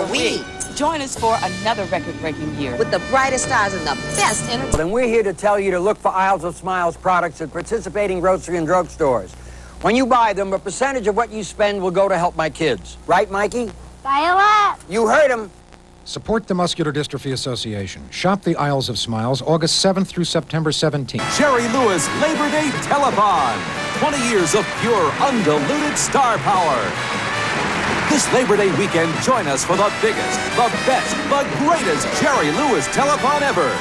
are we. Join us for another record-breaking year. With the brightest stars and the best entertainment. And we're here to tell you to look for Isles of Smiles products at participating grocery and drugstores. When you buy them, a percentage of what you spend will go to help my kids. Right, Mikey? Buy a lot. You heard him. Support the Muscular Dystrophy Association. Shop the Isles of Smiles August 7th through September 17th. Jerry Lewis Labor Day Telethon. 20 years of pure, undiluted star power. This Labor Day weekend, join us for the biggest, the best, the greatest Jerry Lewis Telethon ever.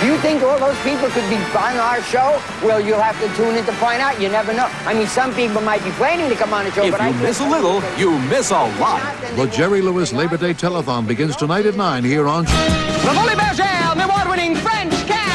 Do you think all those people could be on our show? Well, you'll have to tune in to find out. You never know. I mean, some people might be planning to come on the show, If but you miss a little, you miss a lot. The Jerry Lewis Labor Day Telethon begins tonight at 9 here on... The Volley Bergère, the award-winning French can.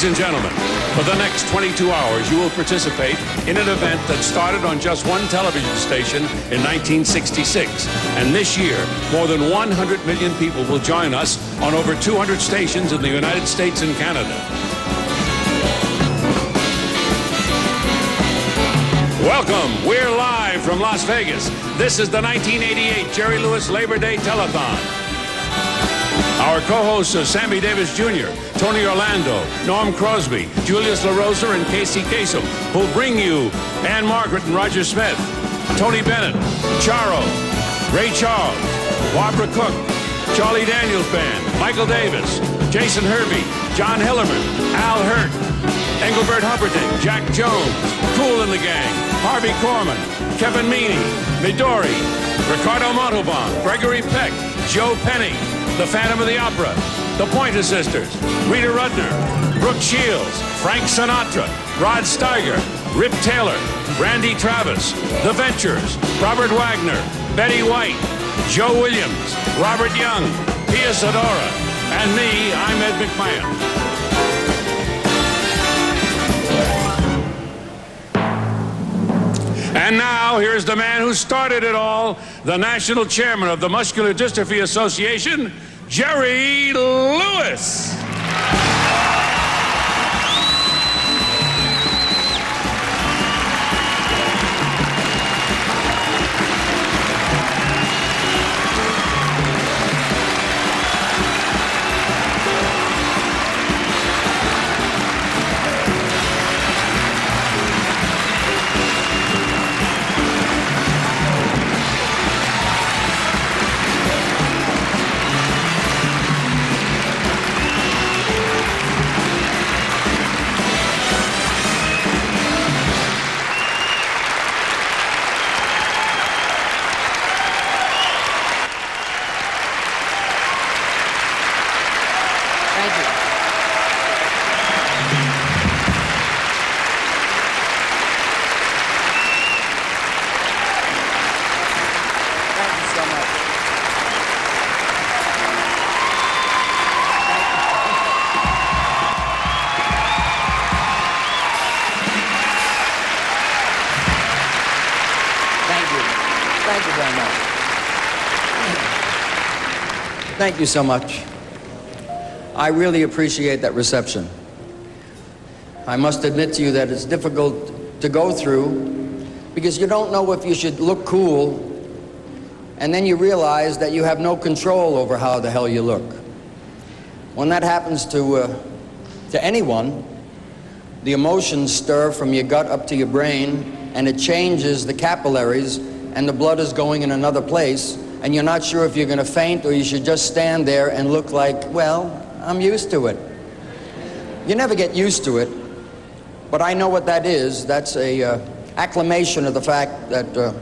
Ladies and gentlemen, for the next 22 hours, you will participate in an event that started on just one television station in 1966. And this year, more than 100 million people will join us on over 200 stations in the United States and Canada. Welcome. We're live from Las Vegas. This is the 1988 Jerry Lewis Labor Day Telethon. Our co-hosts are Sammy Davis Jr., Tony Orlando, Norm Crosby, Julius LaRosa, and Casey Kasem, who'll bring you Ann Margaret and Roger Smith, Tony Bennett, Charo, Ray Charles, Barbara Cook, Charlie Daniels Band, Michael Davis, Jason Hervey, John Hillerman, Al Hurt, Engelbert Humperdink, Jack Jones, Kool and the Gang, Harvey Korman, Kevin Meaney, Midori, Ricardo Montalban, Gregory Peck, Joe Penny, The Phantom of the Opera, The Pointer Sisters, Rita Rudner, Brooke Shields, Frank Sinatra, Rod Steiger, Rip Taylor, Randy Travis, The Ventures, Robert Wagner, Betty White, Joe Williams, Robert Young, Pia Zadora, and me, I'm Ed McMahon. And now, here's the man who started it all, the national chairman of the Muscular Dystrophy Association, Jerry Lewis. Thank you so much. I really appreciate that reception. I must admit to you that it's difficult to go through because you don't know if you should look cool, and then you realize that you have no control over how the hell you look. When that happens to anyone, the emotions stir from your gut up to your brain, and it changes the capillaries, and the blood is going in another place, and you're not sure if you're going to faint or you should just stand there and look like, well, I'm used to it. You never get used to it, but I know what that is. That's a acclamation of the fact that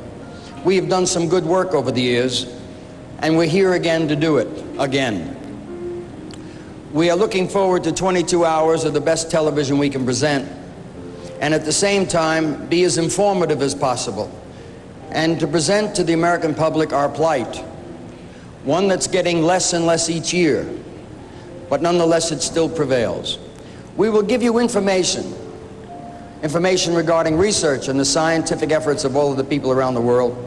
we have done some good work over the years, and we're here again to do it again. We are looking forward to 22 hours of the best television we can present, and at the same time be as informative as possible, and to present to the American public our plight, one that's getting less and less each year, but nonetheless it still prevails. We will give you information regarding research and the scientific efforts of all of the people around the world.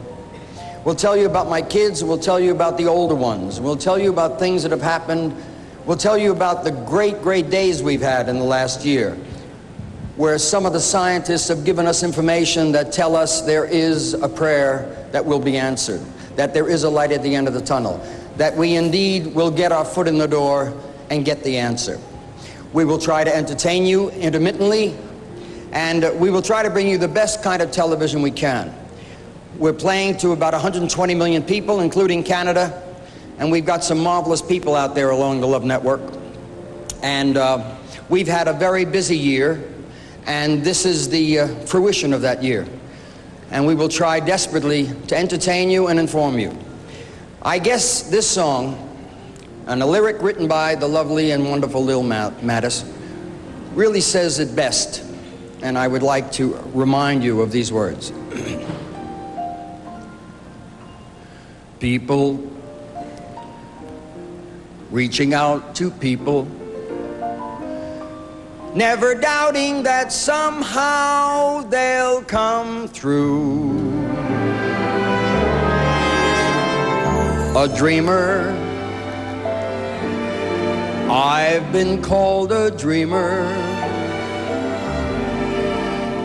We'll tell you about my kids, we'll tell you about the older ones, we'll tell you about things that have happened, we'll tell you about the great, great days we've had in the last year, where some of the scientists have given us information that tell us there is a prayer that will be answered, that there is a light at the end of the tunnel, that we indeed will get our foot in the door and get the answer. We will try to entertain you intermittently, and we will try to bring you the best kind of television we can. We're playing to about 120 million people, including Canada, and we've got some marvelous people out there along the Love Network. And we've had a very busy year, and this is the fruition of that year. And we will try desperately to entertain you and inform you. I guess this song, and a lyric written by the lovely and wonderful Lil Mattis, really says it best. And I would like to remind you of these words. People reaching out to people, never doubting that somehow they'll come through. A dreamer, I've been called a dreamer,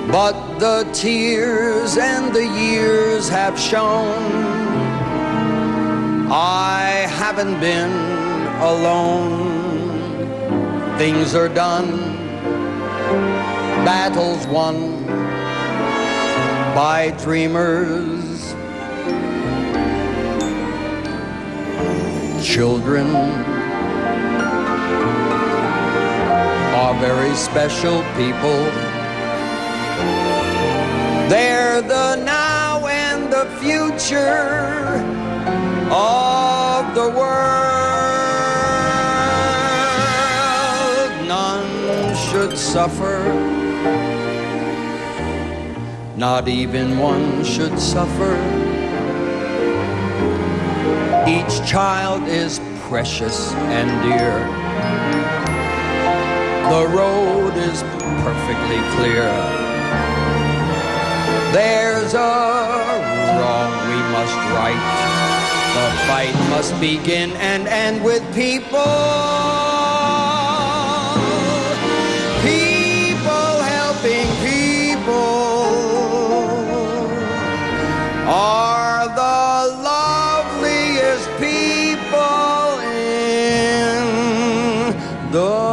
but the tears and the years have shown I haven't been alone. Things are done, battles won by dreamers. Children are very special people. They're the now and the future of the world. None should suffer, not even one should suffer. Each child is precious and dear. The road is perfectly clear. There's a wrong we must right. The fight must begin and end with people. People helping people are the loveliest people in the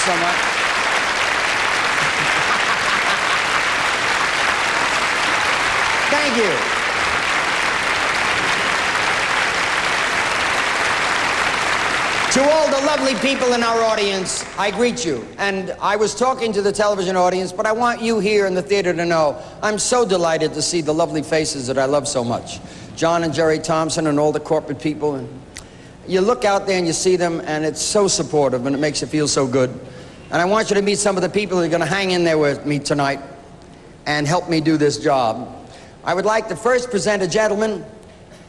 so much. Thank you. To all the lovely people in our audience, I greet you. And I was talking to the television audience, but I want you here in the theater to know I'm so delighted to see the lovely faces that I love so much. John and Jerry Thompson and all the corporate people. And you look out there and you see them, and it's so supportive, and it makes you feel so good. And I want you to meet some of the people who are going to hang in there with me tonight and help me do this job. I would like to first present a gentleman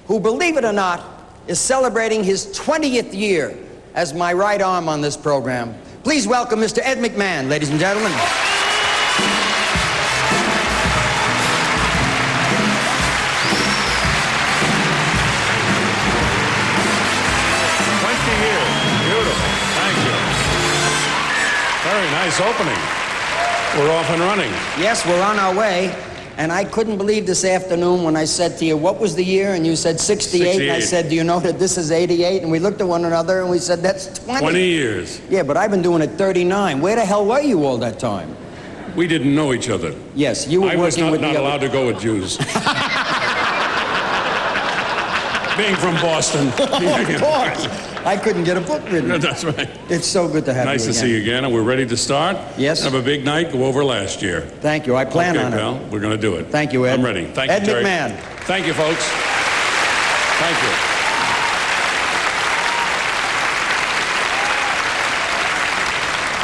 who, believe it or not, is celebrating his 20th year as my right arm on this program. Please welcome Mr. Ed McMahon, ladies and gentlemen. 20 years. Beautiful. Thank you. Very nice opening. We're off and running. Yes, we're on our way. And I couldn't believe this afternoon when I said to you, what was the year? And you said 68. And I said, do you know that this is 88? And we looked at one another and we said, that's 20. 20 years. Yeah, but I've been doing it 39. Where the hell were you all that time? We didn't know each other. Yes, you were working with the I was not allowed to go with Jews. Being from Boston. Of course. I couldn't get a book written. That's right. It's so good to have you again. Nice to see you again, and we're ready to start. Yes. Have a big night, go over last year. Thank you. I plan on pal. it. We're going to do it. Thank you, Ed. I'm ready. Thank Ed you, Jerry. McMahon. Thank you, folks. Thank you.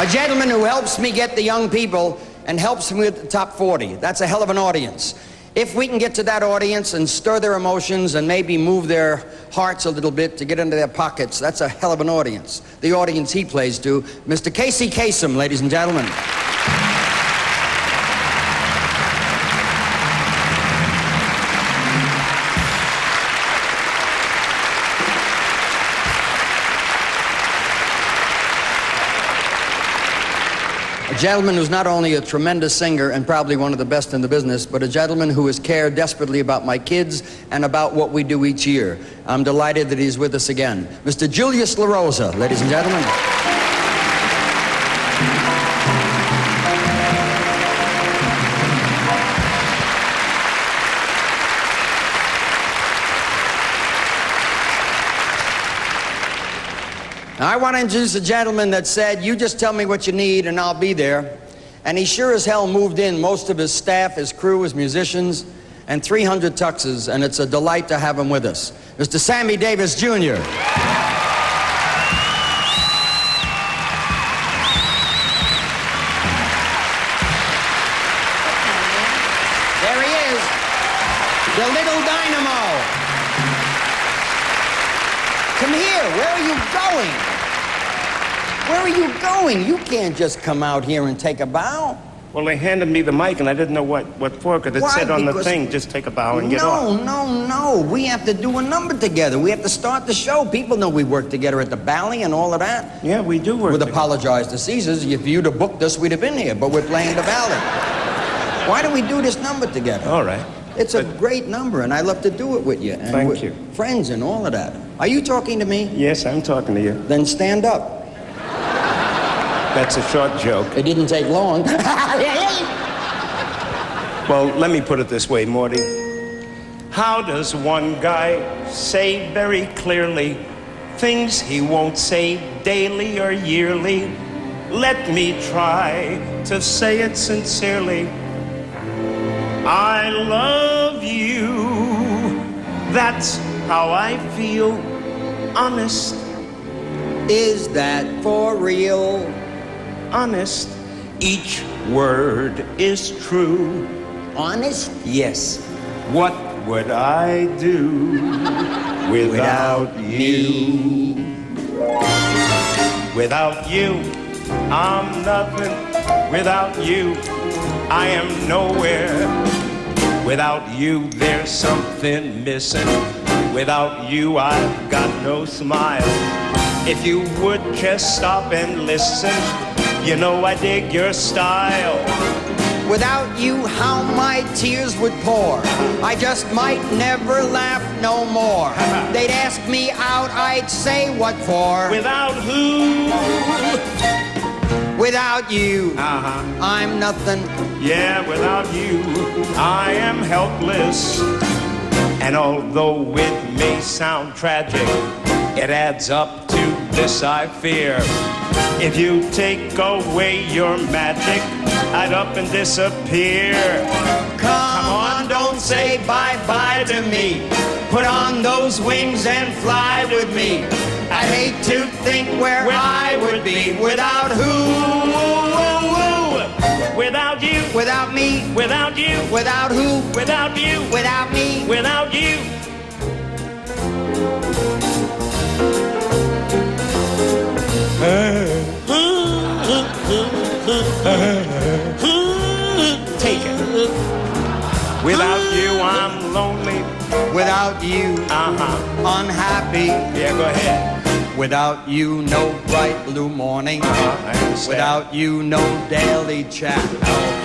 A gentleman who helps me get the young people and helps me with the top 40. That's a hell of an audience. If we can get to that audience and stir their emotions and maybe move their hearts a little bit to get into their pockets, that's a hell of an audience. The audience he plays to, Mr. Casey Kasem, ladies and gentlemen. A gentleman who's not only a tremendous singer and probably one of the best in the business, but a gentleman who has cared desperately about my kids and about what we do each year. I'm delighted that he's with us again. Mr. Julius LaRosa, ladies and gentlemen. Now, I want to introduce a gentleman that said, you just tell me what you need and I'll be there. And he sure as hell moved in most of his staff, his crew, his musicians. and 300 tuxes, and it's a delight to have him with us. Mr. Sammy Davis Jr. There he is, the little dynamo. Come here, where are you going? Where are you going? You can't just come out here and take a bow. Well, they handed me the mic, and I didn't know what for, because it said on the thing, just take a bow and get off. No. We have to do a number together. We have to start the show. People know we work together at the Bally and all of that. Yeah, we do work We'd together. apologize to Caesars. If you'd have booked us, we'd have been here, but we're playing the Bally. Why don't we do this number together? All right. It's a great number, and I love to do it with you. And Thank we're you. Friends and all of that. Are you talking to me? Yes, I'm talking to you. Then stand up. That's a short joke. It didn't take long. Well, let me put it this way, Morty. How does one guy say very clearly things he won't say daily or yearly? Let me try to say it sincerely. I love you. That's how I feel. Honest. Is that for real? Honest. Each word is true. Honest? Yes. What would I do without you? Without you, I'm nothing. Without you, I am nowhere. Without you, there's something missing. Without you, I've got no smile. If you would just stop and listen, you know I dig your style. Without you, how my tears would pour. I just might never laugh no more. They'd ask me out, I'd say what for. Without who? Without you, I'm nothing. Yeah, without you, I am helpless. And although it may sound tragic, it adds up to this I fear. If you take away your magic, I'd up and disappear. Come on, don't say bye-bye to me. Put on those wings and fly with me. I'd hate to think where I would be without who? Without you. Without me. Without you. Without who? Without you. Without me. Without you. Take it. Without you, I'm lonely. Without you, unhappy. Yeah, go ahead. Without you, no bright blue morning. I understand. Without you, no daily chat.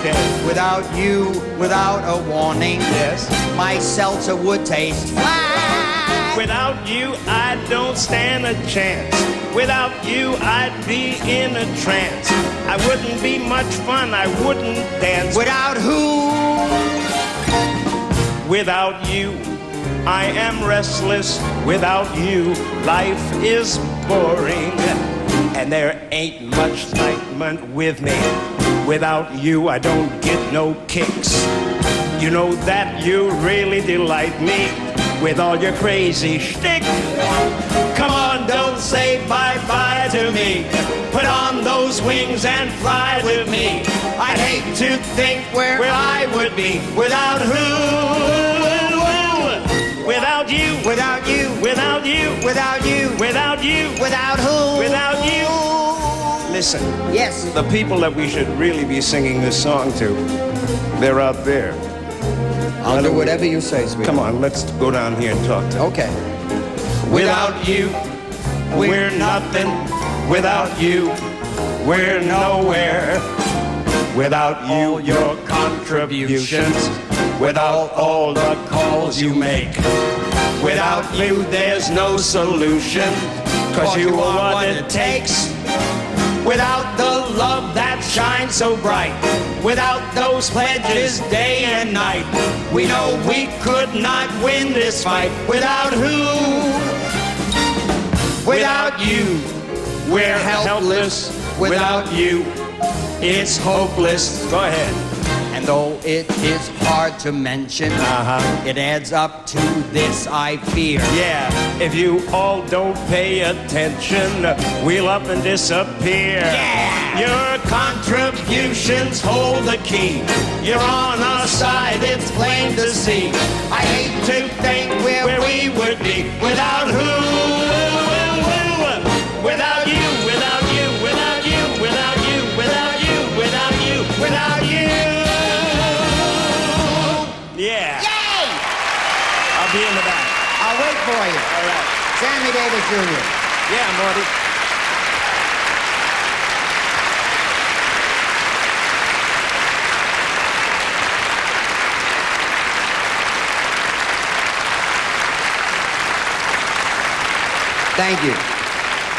Okay. Without you, without a warning. Yes. My seltzer would taste flat. Without you, I don't stand a chance. Without you, I'd be in a trance. I wouldn't be much fun, I wouldn't dance. Without who? Without you, I am restless. Without you, life is boring. And there ain't much excitement with me. Without you, I don't get no kicks. You know that you really delight me with all your crazy shtick. Come on, don't say bye-bye to me. Put on those wings and fly with me. I'd hate to think where I would be without who? Without you. Without you. Without you. Without you. Without you. Without who? Without you. Listen. Yes. The people that we should really be singing this song to, they're out there. I'll do whatever you say, sweetie. Come on, let's go down here and talk to them. Okay. Without you, we're nothing. Without you, we're nowhere. Without you, your contributions. Without all the calls you make. Without you, there's no solution. 'Cause you are what it takes. Without the love that shines so bright. Without those pledges day and night. We know we could not win this fight. Without who? Without you, we're helpless. Without you, it's hopeless. Go ahead. And though it is hard to mention, it adds up to this, I fear. Yeah, if you all don't pay attention, we'll up and disappear. Yeah! Your contributions hold the key. You're on our side, it's plain to see. I hate to think where we would be without who? Without you, without you, without you, without you, without you, without you, without you. Yeah. Yay! I'll be in the back. I'll wait for you. All right. Sammy Davis Jr. Yeah, Morty. Thank you.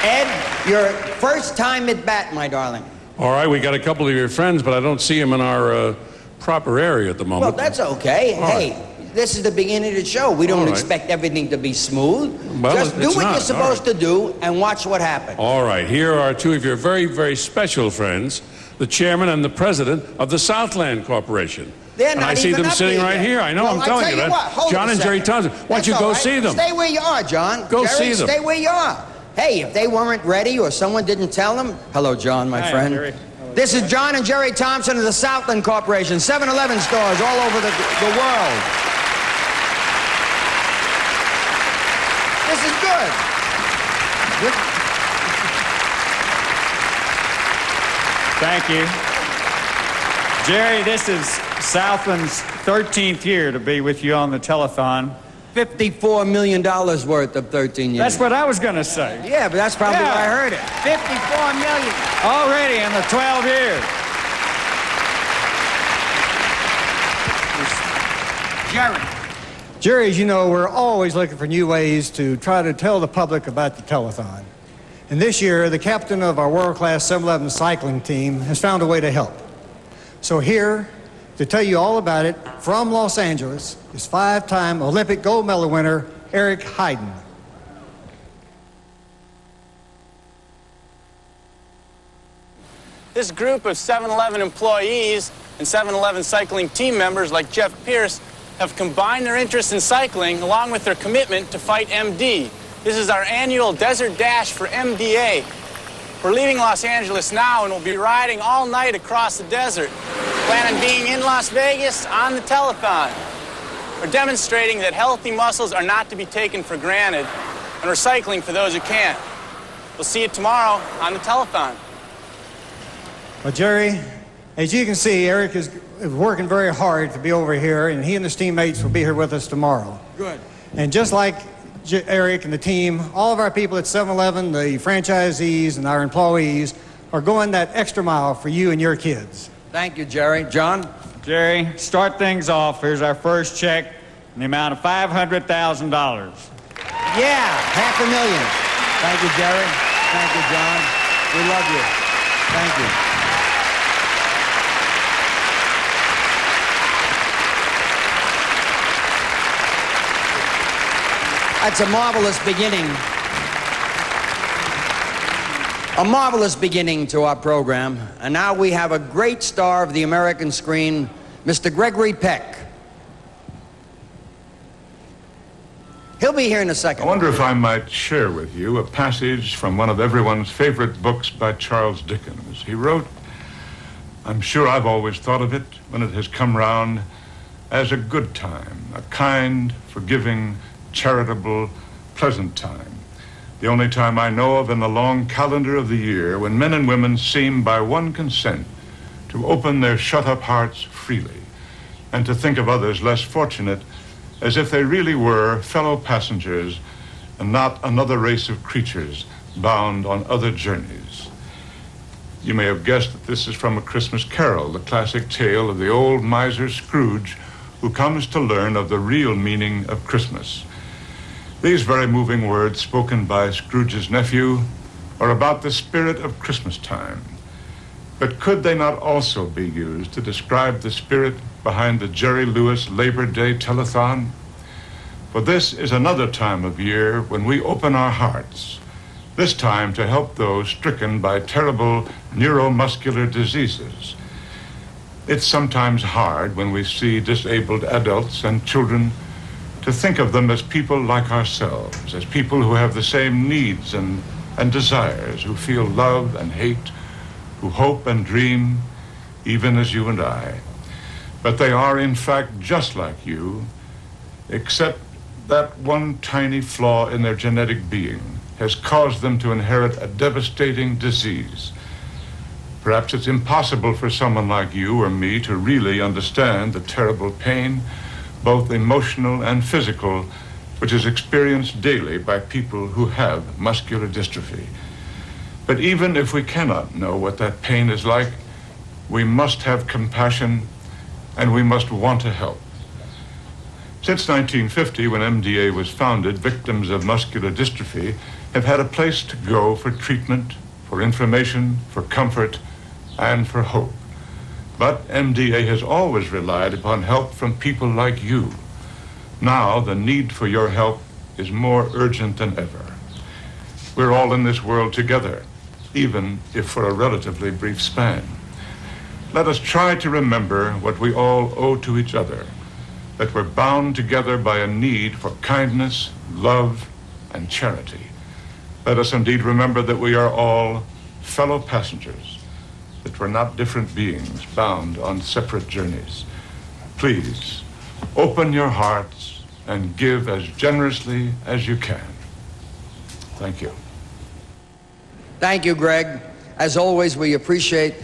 Ed, your first time at bat, my darling. All right, we got a couple of your friends, but I don't see them in our proper area at the moment. Well, that's okay. All Hey, this is the beginning of the show. We don't All right. expect everything to be smooth. Well, Just do it's what not. you're supposed to do and watch what happens. All right, here are two of your very, very special friends, the chairman and the president of the Southland Corporation. They're and not I see even them up sitting here right yet. here. I know, Well, I'm telling tell you you that. what, hold John it a and Jerry second. Townsend. Why don't you That's go all right. see them? Stay where you are, John. Go Jerry, see them. Stay where you are. Hey, if they weren't ready or someone didn't tell them, hello, John, my friend. Jerry. This is John and Jerry Thompson of the Southland Corporation, 7-Eleven stores all over the world. This is good. Thank you. Jerry, this is Southland's 13th year to be with you on the telethon. $54 million worth of 13 years. That's what I was going to say. Yeah, but that's probably Yeah. where I heard it. 54 million. Already in the 12 years. Jerry. Jerry, as you know, we're always looking for new ways to try to tell the public about the telethon. And this year, the captain of our world-class 7-Eleven cycling team has found a way to help. So here, to tell you all about it, from Los Angeles, is 5-time Olympic gold medal winner, Eric Hayden. This group of 7-Eleven employees and 7-Eleven cycling team members like Jeff Pierce have combined their interest in cycling along with their commitment to fight MD. This is our annual Desert Dash for MDA. We're leaving Los Angeles now and we'll be riding all night across the desert. Plan on being in Las Vegas on the telethon. We're demonstrating that healthy muscles are not to be taken for granted, and we're cycling for those who can't. We'll see you tomorrow on the telethon. Well, Jerry, as you can see, Eric is working very hard to be over here, and he and his teammates will be here with us tomorrow. Good. And just like Eric and the team, all of our people at 7-Eleven, the franchisees and our employees, are going that extra mile for you and your kids. Thank you, Jerry. John? Jerry, start things off. Here's our first check in the amount of $500,000. Yeah, $500,000. Thank you, Jerry. Thank you, John. We love you. Thank you. That's a marvelous beginning. A marvelous beginning to our program. And now we have a great star of the American screen, Mr. Gregory Peck. He'll be here in a second. I wonder if I might share with you a passage from one of everyone's favorite books by Charles Dickens. He wrote, I'm sure I've always thought of it when it has come round as a good time, a kind, forgiving, charitable, pleasant time. The only time I know of in the long calendar of the year when men and women seem by one consent to open their shut-up hearts freely and to think of others less fortunate as if they really were fellow passengers and not another race of creatures bound on other journeys. You may have guessed that this is from A Christmas Carol, the classic tale of the old miser Scrooge who comes to learn of the real meaning of Christmas. These very moving words spoken by Scrooge's nephew are about the spirit of Christmas time. But could they not also be used to describe the spirit behind the Jerry Lewis Labor Day Telethon? For this is another time of year when we open our hearts, this time to help those stricken by terrible neuromuscular diseases. It's sometimes hard when we see disabled adults and children to think of them as people like ourselves, as people who have the same needs and desires, who feel love and hate, who hope and dream, even as you and I. But they are, in fact, just like you, except that one tiny flaw in their genetic being has caused them to inherit a devastating disease. Perhaps it's impossible for someone like you or me to really understand the terrible pain, both emotional and physical, which is experienced daily by people who have muscular dystrophy. But even if we cannot know what that pain is like, we must have compassion and we must want to help. Since 1950, when MDA was founded, victims of muscular dystrophy have had a place to go for treatment, for information, for comfort, and for hope. But MDA has always relied upon help from people like you. Now, the need for your help is more urgent than ever. We're all in this world together, even if for a relatively brief span. Let us try to remember what we all owe to each other, that we're bound together by a need for kindness, love, and charity. Let us indeed remember that we are all fellow passengers, that we're not different beings bound on separate journeys. Please, open your hearts and give as generously as you can. Thank you. Thank you, Greg. As always, we appreciate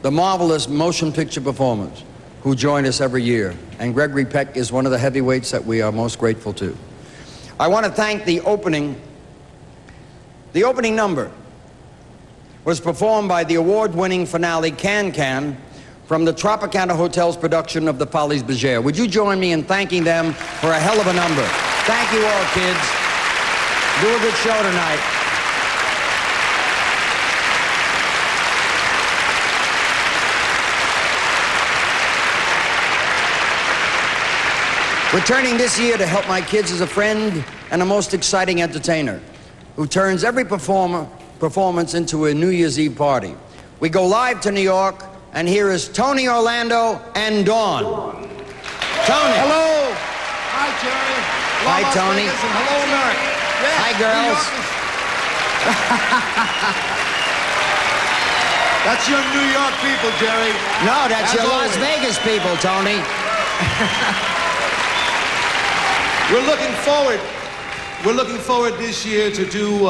the marvelous motion picture performers who join us every year. And Gregory Peck is one of the heavyweights that we are most grateful to. I want to thank the opening number was performed by the award-winning finale Can Can from the Tropicana Hotel's production of the Folies Bergère. Would you join me in thanking them for a hell of a number? Thank you all, kids. Do a good show tonight. Returning this year to help my kids is a friend and a most exciting entertainer who turns every performance into a New Year's Eve party. We go live to New York, and here is Tony Orlando and Dawn. Tony. Hello. Hi, Jerry. Hello, Hi, Las Tony. Vegas, and hello, America. Yeah, Hi, girls. That's your New York people, Jerry. No, that's As your always. Las Vegas people, Tony. We're looking forward this year to do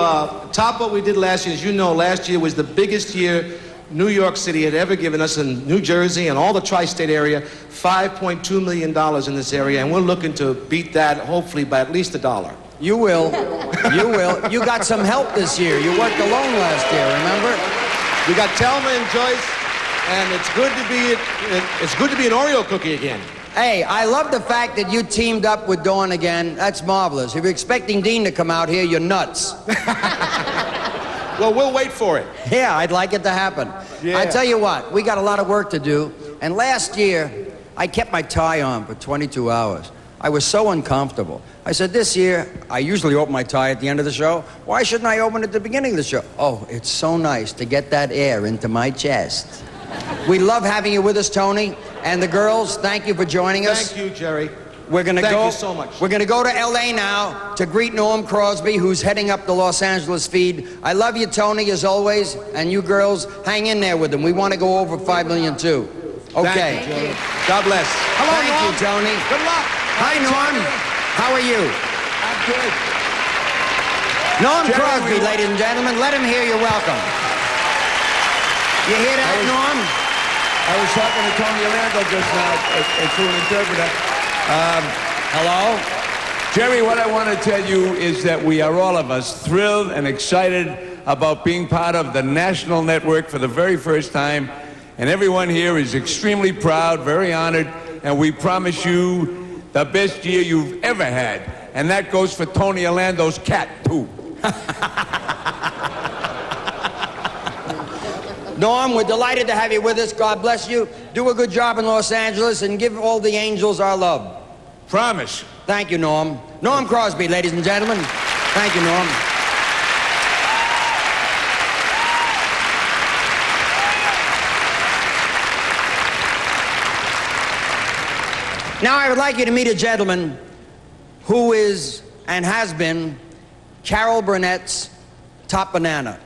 top what we did last year. As you know, last year was the biggest year New York City had ever given us, in New Jersey and all the tri-state area, $5.2 million in this area, and we're looking to beat that, hopefully, by at least $1. You will. You will. You got some help this year. You worked alone last year, remember? We got Telma and Joyce, and it's good to be an Oreo cookie again. Hey, I love the fact that you teamed up with Dawn again. That's marvelous. If you're expecting Dean to come out here, you're nuts. Well, we'll wait for it. Yeah, I'd like it to happen. Yeah. I tell you what, we got a lot of work to do. And last year, I kept my tie on for 22 hours. I was so uncomfortable. I said, this year, I usually open my tie at the end of the show. Why shouldn't I open it at the beginning of the show? Oh, it's so nice to get that air into my chest. We love having you with us, Tony. And the girls, thank you for joining us. Thank you, Jerry. Thank you so much. We're going to go to L.A. now to greet Norm Crosby, who's heading up the Los Angeles feed. I love you, Tony, as always. And you girls, hang in there with him. We want to go over 5 million, too. Okay. Thank you, Jerry. God bless. Hello, Thank Norm. you, Tony. Good luck. Hi, Norm. How are you? I'm good. Norm Jerry, Crosby, ladies and gentlemen. Let him hear you're welcome. You hear that, Norm? I was talking to Tony Orlando just now through an interpreter. Hello? Jerry, what I want to tell you is that we are all of us thrilled and excited about being part of the national network for the very first time. And everyone here is extremely proud, very honored, and we promise you the best year you've ever had. And that goes for Tony Orlando's cat, too. Norm, we're delighted to have you with us. God bless you. Do a good job in Los Angeles and give all the angels our love. Promise. Thank you, Norm. Norm Crosby, ladies and gentlemen. Thank you, Norm. Now I would like you to meet a gentleman who is and has been Carol Burnett's top banana.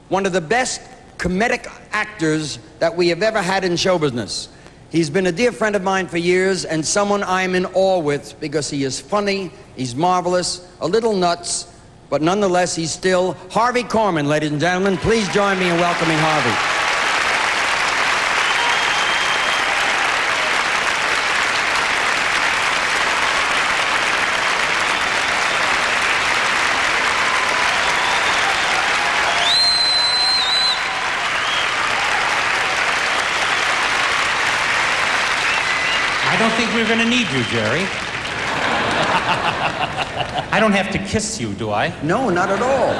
One of the best comedic actors that we have ever had in show business. He's been a dear friend of mine for years and someone I'm in awe with because he is funny, he's marvelous, a little nuts, but nonetheless he's still Harvey Korman, ladies and gentlemen. Please join me in welcoming Harvey. I don't think we're going to need you, Jerry. I don't have to kiss you, do I? No, not at all.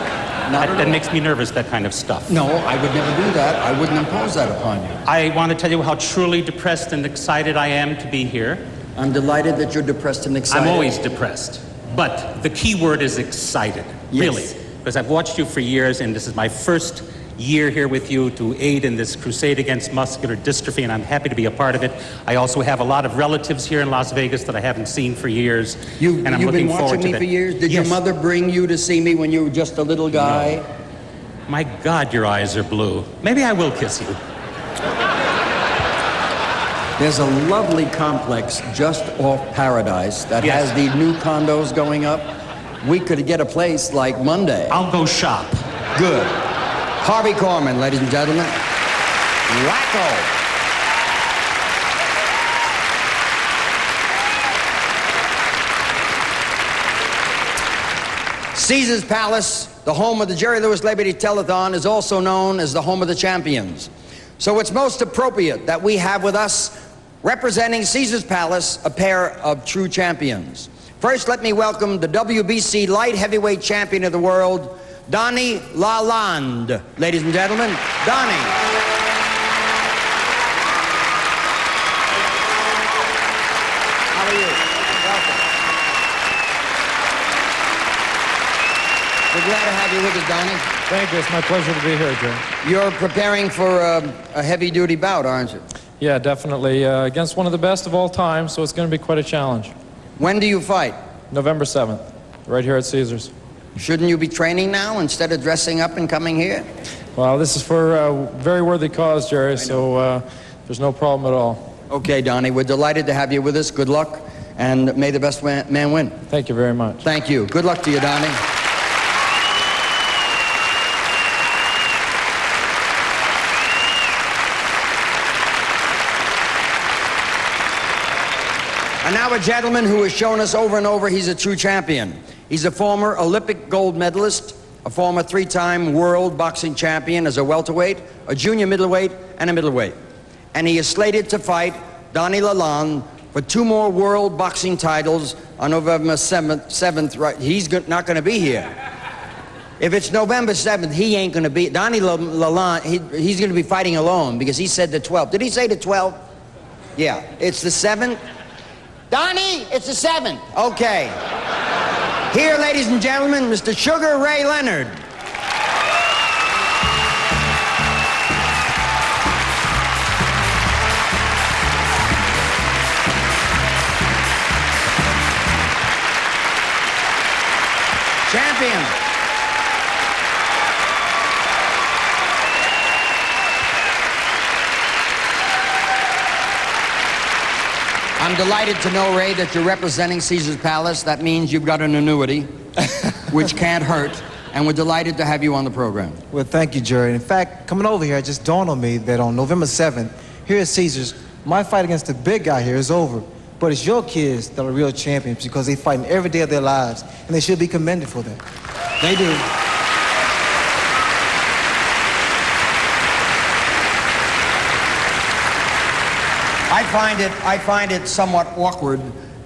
That makes me nervous, that kind of stuff. No, I would never do that. I wouldn't impose that upon you. I want to tell you how truly depressed and excited I am to be here. I'm delighted that you're depressed and excited. I'm always depressed. But the key word is excited, really. Because I've watched you for years, and this is my first year here with you to aid in this crusade against muscular dystrophy, and I'm happy to be a part of it. I also have a lot of relatives here in Las Vegas that I haven't seen for years, and I'm You've looking been forward watching to me that. for years? Did your mother bring you to see me when you were just a little guy? No. My God, your eyes are blue. Maybe I will kiss you. There's a lovely complex just off Paradise that has the new condos going up. We could get a place like Monday. I'll go shop. Good. Harvey Korman, ladies and gentlemen. Wacko. Caesar's Palace, the home of the Jerry Lewis Labor Day Telethon, is also known as the home of the champions. So it's most appropriate that we have with us, representing Caesar's Palace, a pair of true champions. First, let me welcome the WBC light heavyweight champion of the world, Donnie Lalonde. Ladies and gentlemen, Donnie. How are you? Welcome. We're glad to have you with us, Donnie. Thank you. It's my pleasure to be here, Jerry. You're preparing for a heavy-duty bout, aren't you? Yeah, definitely. Against one of the best of all time, so it's going to be quite a challenge. When do you fight? November 7th, right here at Caesars. Shouldn't you be training now instead of dressing up and coming here? Well, this is for a very worthy cause, Jerry, so there's no problem at all. Okay, Donnie, we're delighted to have you with us. Good luck, and may the best man win. Thank you very much. Thank you. Good luck to you, Donnie. And now a gentleman who has shown us over and over he's a true champion. He's a former Olympic gold medalist, a former three-time world boxing champion as a welterweight, a junior middleweight, and a middleweight. And he is slated to fight Donnie Lalonde for 2 more world boxing titles on November 7th. Right, he's not going to be here. If it's November 7th, he ain't going to be. Donnie Lalonde, he's going to be fighting alone because he said the 12th. Did he say the 12th? Yeah, it's the 7th. Donnie, it's the 7th. Okay. Here, ladies and gentlemen, Mr. Sugar Ray Leonard. Champion. I'm delighted to know, Ray, that you're representing Caesar's Palace. That means you've got an annuity, which can't hurt, and we're delighted to have you on the program. Well, thank you, Jerry. In fact, coming over here, it just dawned on me that on November 7th, here at Caesars, my fight against the big guy here is over. But it's your kids that are real champions because they fight every day of their lives, and they should be commended for that. They do. I find it somewhat awkward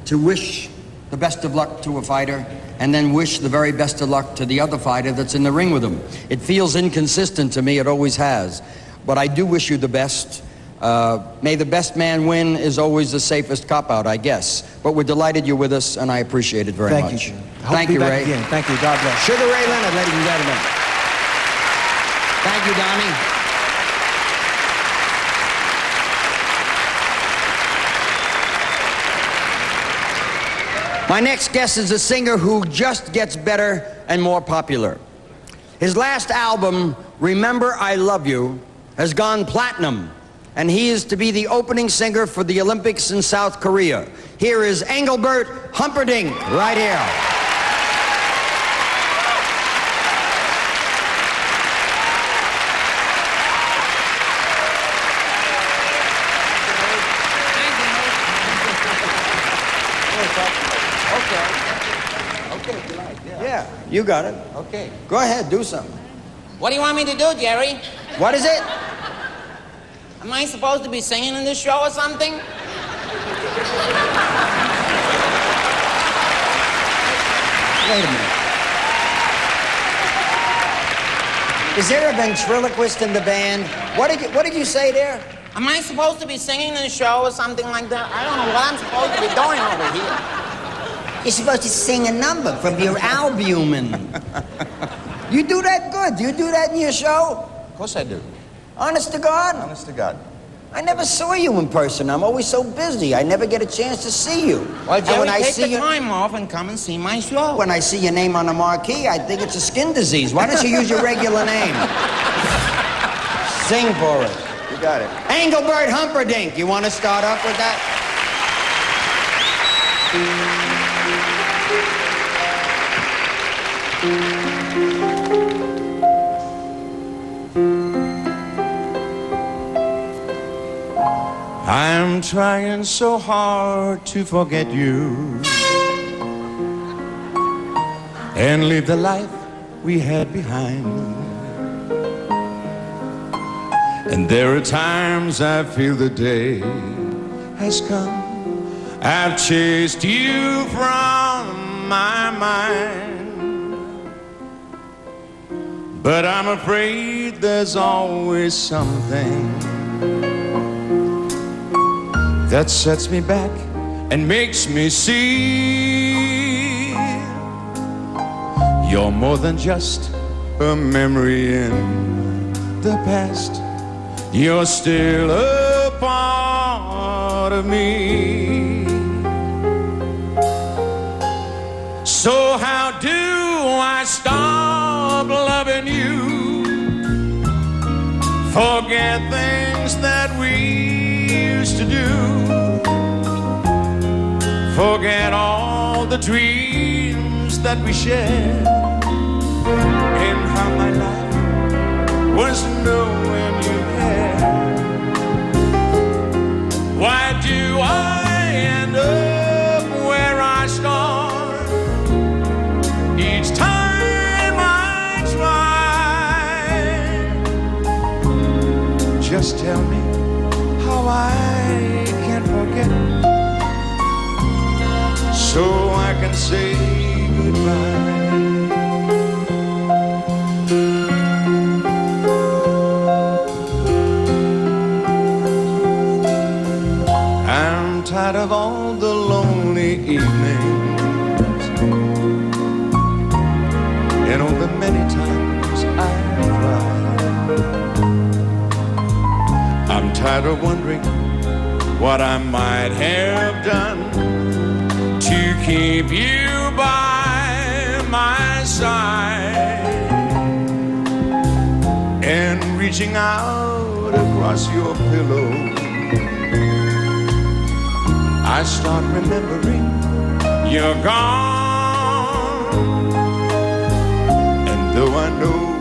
to wish the best of luck to a fighter and then wish the very best of luck to the other fighter that's in the ring with him. It feels inconsistent to me. It always has. But I do wish you the best. May the best man win is always the safest cop-out, I guess. But we're delighted you're with us, and I appreciate it very much. Thank you. Thank you, Ray. Again. Thank you. God bless. Sugar Ray Leonard, ladies and gentlemen. Thank you, Donnie. My next guest is a singer who just gets better and more popular. His last album, Remember I Love You, has gone platinum, and he is to be the opening singer for the Olympics in South Korea. Here is Engelbert Humperdink, right here. Yeah, you got it. Okay. Go ahead, do something. What do you want me to do, Jerry? What is it? Am I supposed to be singing in this show or something? Wait a minute. Is there a ventriloquist in the band? What did you say there? Am I supposed to be singing in the show or something like that? I don't know what I'm supposed to be doing over here. You're supposed to sing a number from your albumin. You do that good. Do you do that in your show? Of course I do. Honest to God? Honest to God. I never saw you in person. I'm always so busy. I never get a chance to see you. Well, Jerry, when I take see the time off and come and see my show. When I see your name on the marquee, I think it's a skin disease. Why don't you use your regular name? Sing for us. You got it. Engelbert Humperdink. You want to start off with that? I'm trying so hard to forget you and live the life we had behind. And there are times I feel the day has come. I've chased you from my mind, but I'm afraid there's always something that sets me back and makes me see you're more than just a memory in the past. You're still a part of me. So how do I stop loving you? Forget things that we used to do. Forget all the dreams that we shared, and how my life was knowing you cared. Why do I end up where I start each time I try? Just tell me how I can forget, so I can say goodbye. I'm tired of all the lonely evenings and all the many times I cried. I'm tired of wondering what I might have done to keep you by my side, and reaching out across your pillow, I start remembering you're gone. And though I know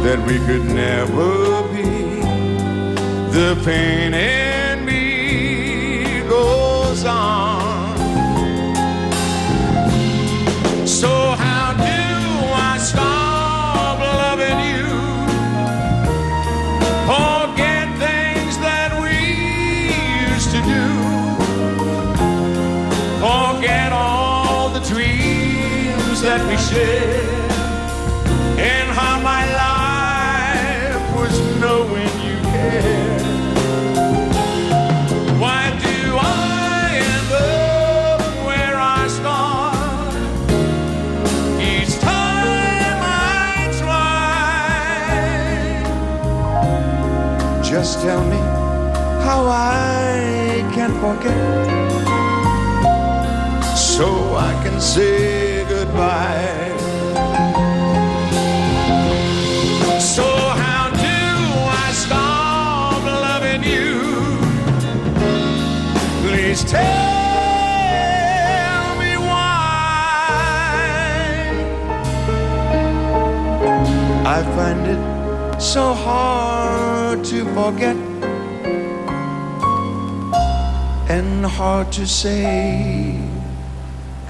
that we could never be, the pain in me goes on. So how do I stop loving you? Forget things that we used to do. Forget all the dreams that we shared, and how my life was knowing you cared. Why do I end up where I start each time I try? Just tell me how I can forget, so I can say goodbye. So how do I stop loving you? Please tell me why. I find it so hard to forget and hard to say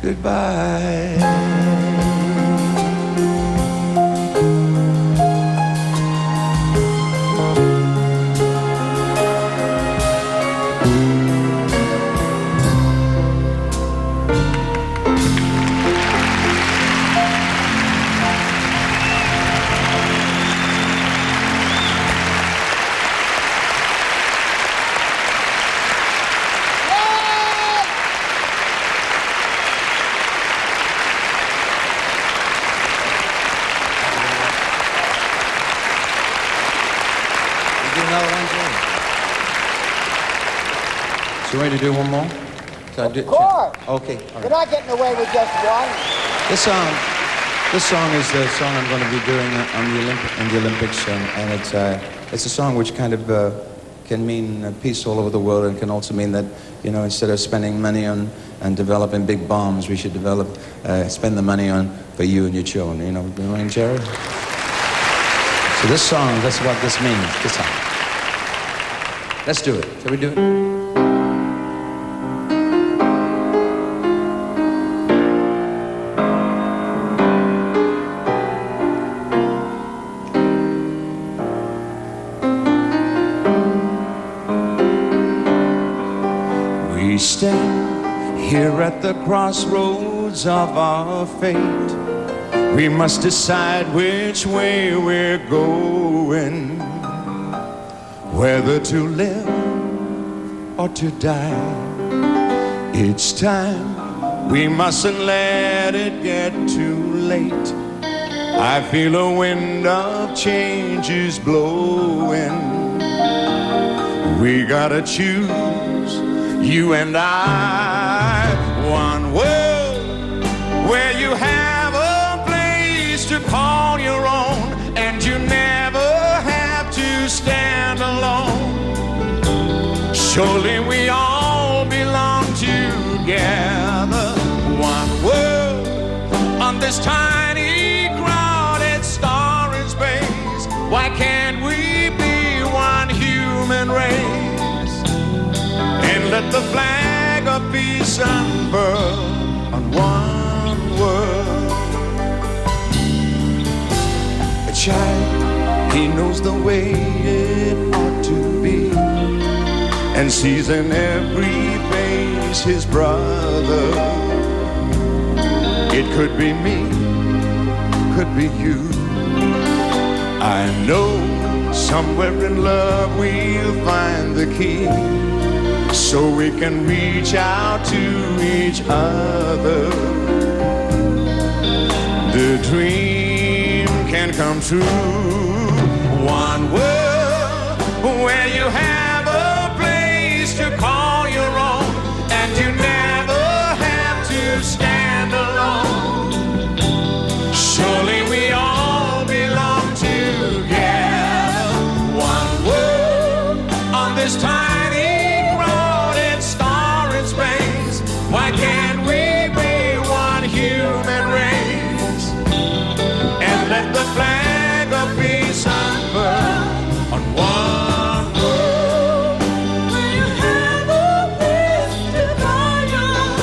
goodbye. So you ready to do one more? Of course. Okay. All We're right. not getting away with just one. This song is the song I'm going to be doing on the Olympics, and it's a song which kind of can mean peace all over the world, and can also mean that, you know, instead of spending money on and developing big bombs, we should spend the money on for you and your children. You know what I mean, Jerry? So this song, that's what this means. This song. Let's do it. Shall we do it? We stand here at the crossroads of our fate. We must decide which way we're going, whether to live or to die. It's time, we mustn't let it get too late. I feel a wind of change is blowing. We gotta choose, you and I. One world where you have a place to call your own, and you never have to stand alone. Surely we all belong together. One world on this tiny crowded star in space. Why can't we be one human race? And let the flag of peace unfurl on one world. A child, he knows the way it ought to be, and sees in every face his brother. It could be me, could be you. I know somewhere in love we'll find the key, so we can reach out to each other. The dream can come true. One world where you have a place to call your own, and you never have to stand alone. Surely we all belong together. One world on this tiny crowded star in space. Why can't we be one human race? And let the flag of peace unfurl on one world where you have a place to call your own,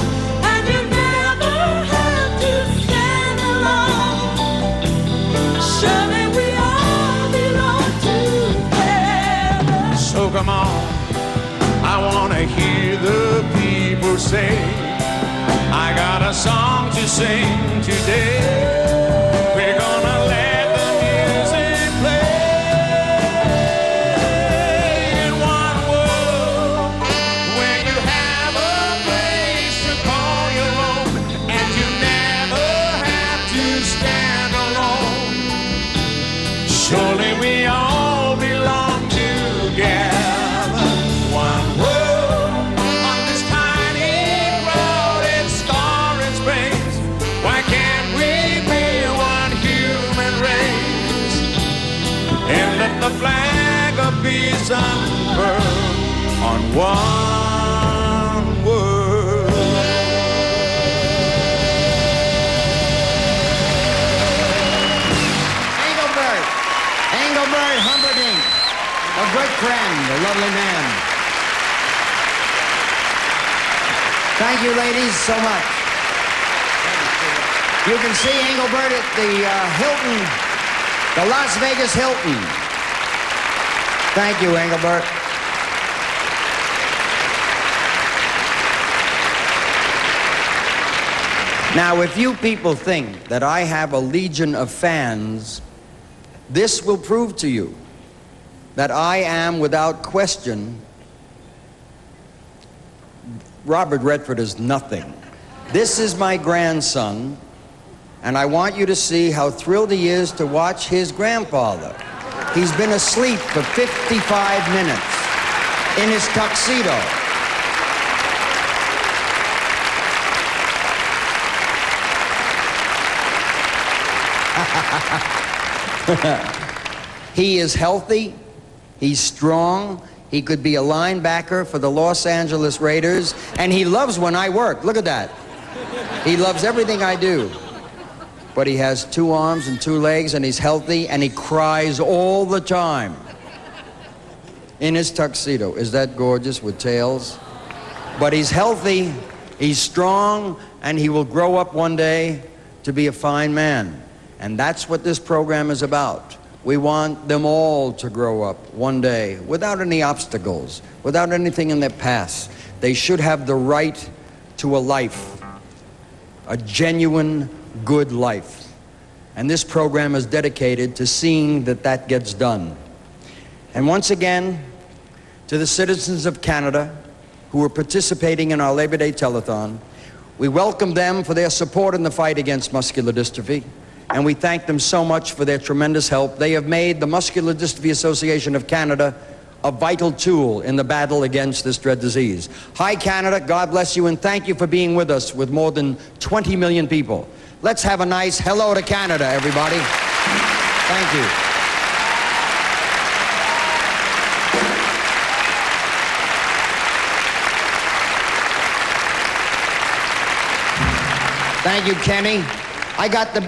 and you never have to stand alone. Surely we all belong together. So come on, I wanna hear the people say, I got a song to sing today. We're gonna let the music play in one world where you have a place to call your own, and you never have to stand alone. Surely we all belong together. One world on this tiny crowded star one world. Engelbert Humperdink, a good friend, a lovely man. Thank you, ladies, so much. You can see Engelbert at the Hilton, the Las Vegas Hilton. Thank you, Engelbert. Now, if you people think that I have a legion of fans, this will prove to you that I am, without question, Robert Redford is nothing. This is my grandson, and I want you to see how thrilled he is to watch his grandfather. He's been asleep for 55 minutes in his tuxedo. He is healthy, he's strong, he could be a linebacker for the Los Angeles Raiders, and he loves when I work. Look at that. He loves everything I do. But he has 2 arms and 2 legs, and he's healthy, and he cries all the time in his tuxedo. Is that gorgeous with tails? But he's healthy, he's strong, and he will grow up one day to be a fine man. And that's what this program is about. We want them all to grow up one day without any obstacles, without anything in their past. They should have the right to a life, a genuine, good life. And this program is dedicated to seeing that that gets done. And once again, to the citizens of Canada who are participating in our Labor Day Telethon, we welcome them for their support in the fight against muscular dystrophy. And we thank them so much for their tremendous help. They have made the Muscular Dystrophy Association of Canada a vital tool in the battle against this dread disease. Hi, Canada. God bless you, and thank you for being with us with more than 20 million people. Let's have a nice hello to Canada, everybody. Thank you. Thank you, Kenny. I got the,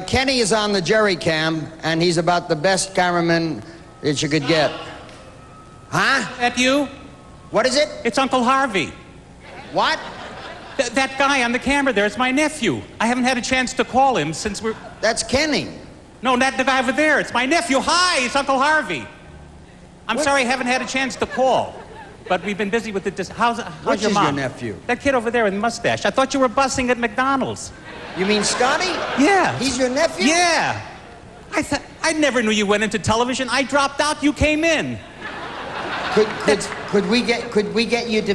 Kenny is on the Jerry cam, and he's about the best cameraman that you could get. Huh? That you? What is it? It's Uncle Harvey. What? That guy on the camera there is my nephew. I haven't had a chance to call him since we're... That's Kenny. No, not the guy over there. It's my nephew. Hi, it's Uncle Harvey. I'm sorry I haven't had a chance to call. But we've been busy with the... How's Which your is mom? your nephew? That kid over there with the mustache. I thought you were bussing at McDonald's. You mean Scotty? Yeah. He's your nephew? Yeah. I never knew you went into television. I dropped out. You came in. Could we get you to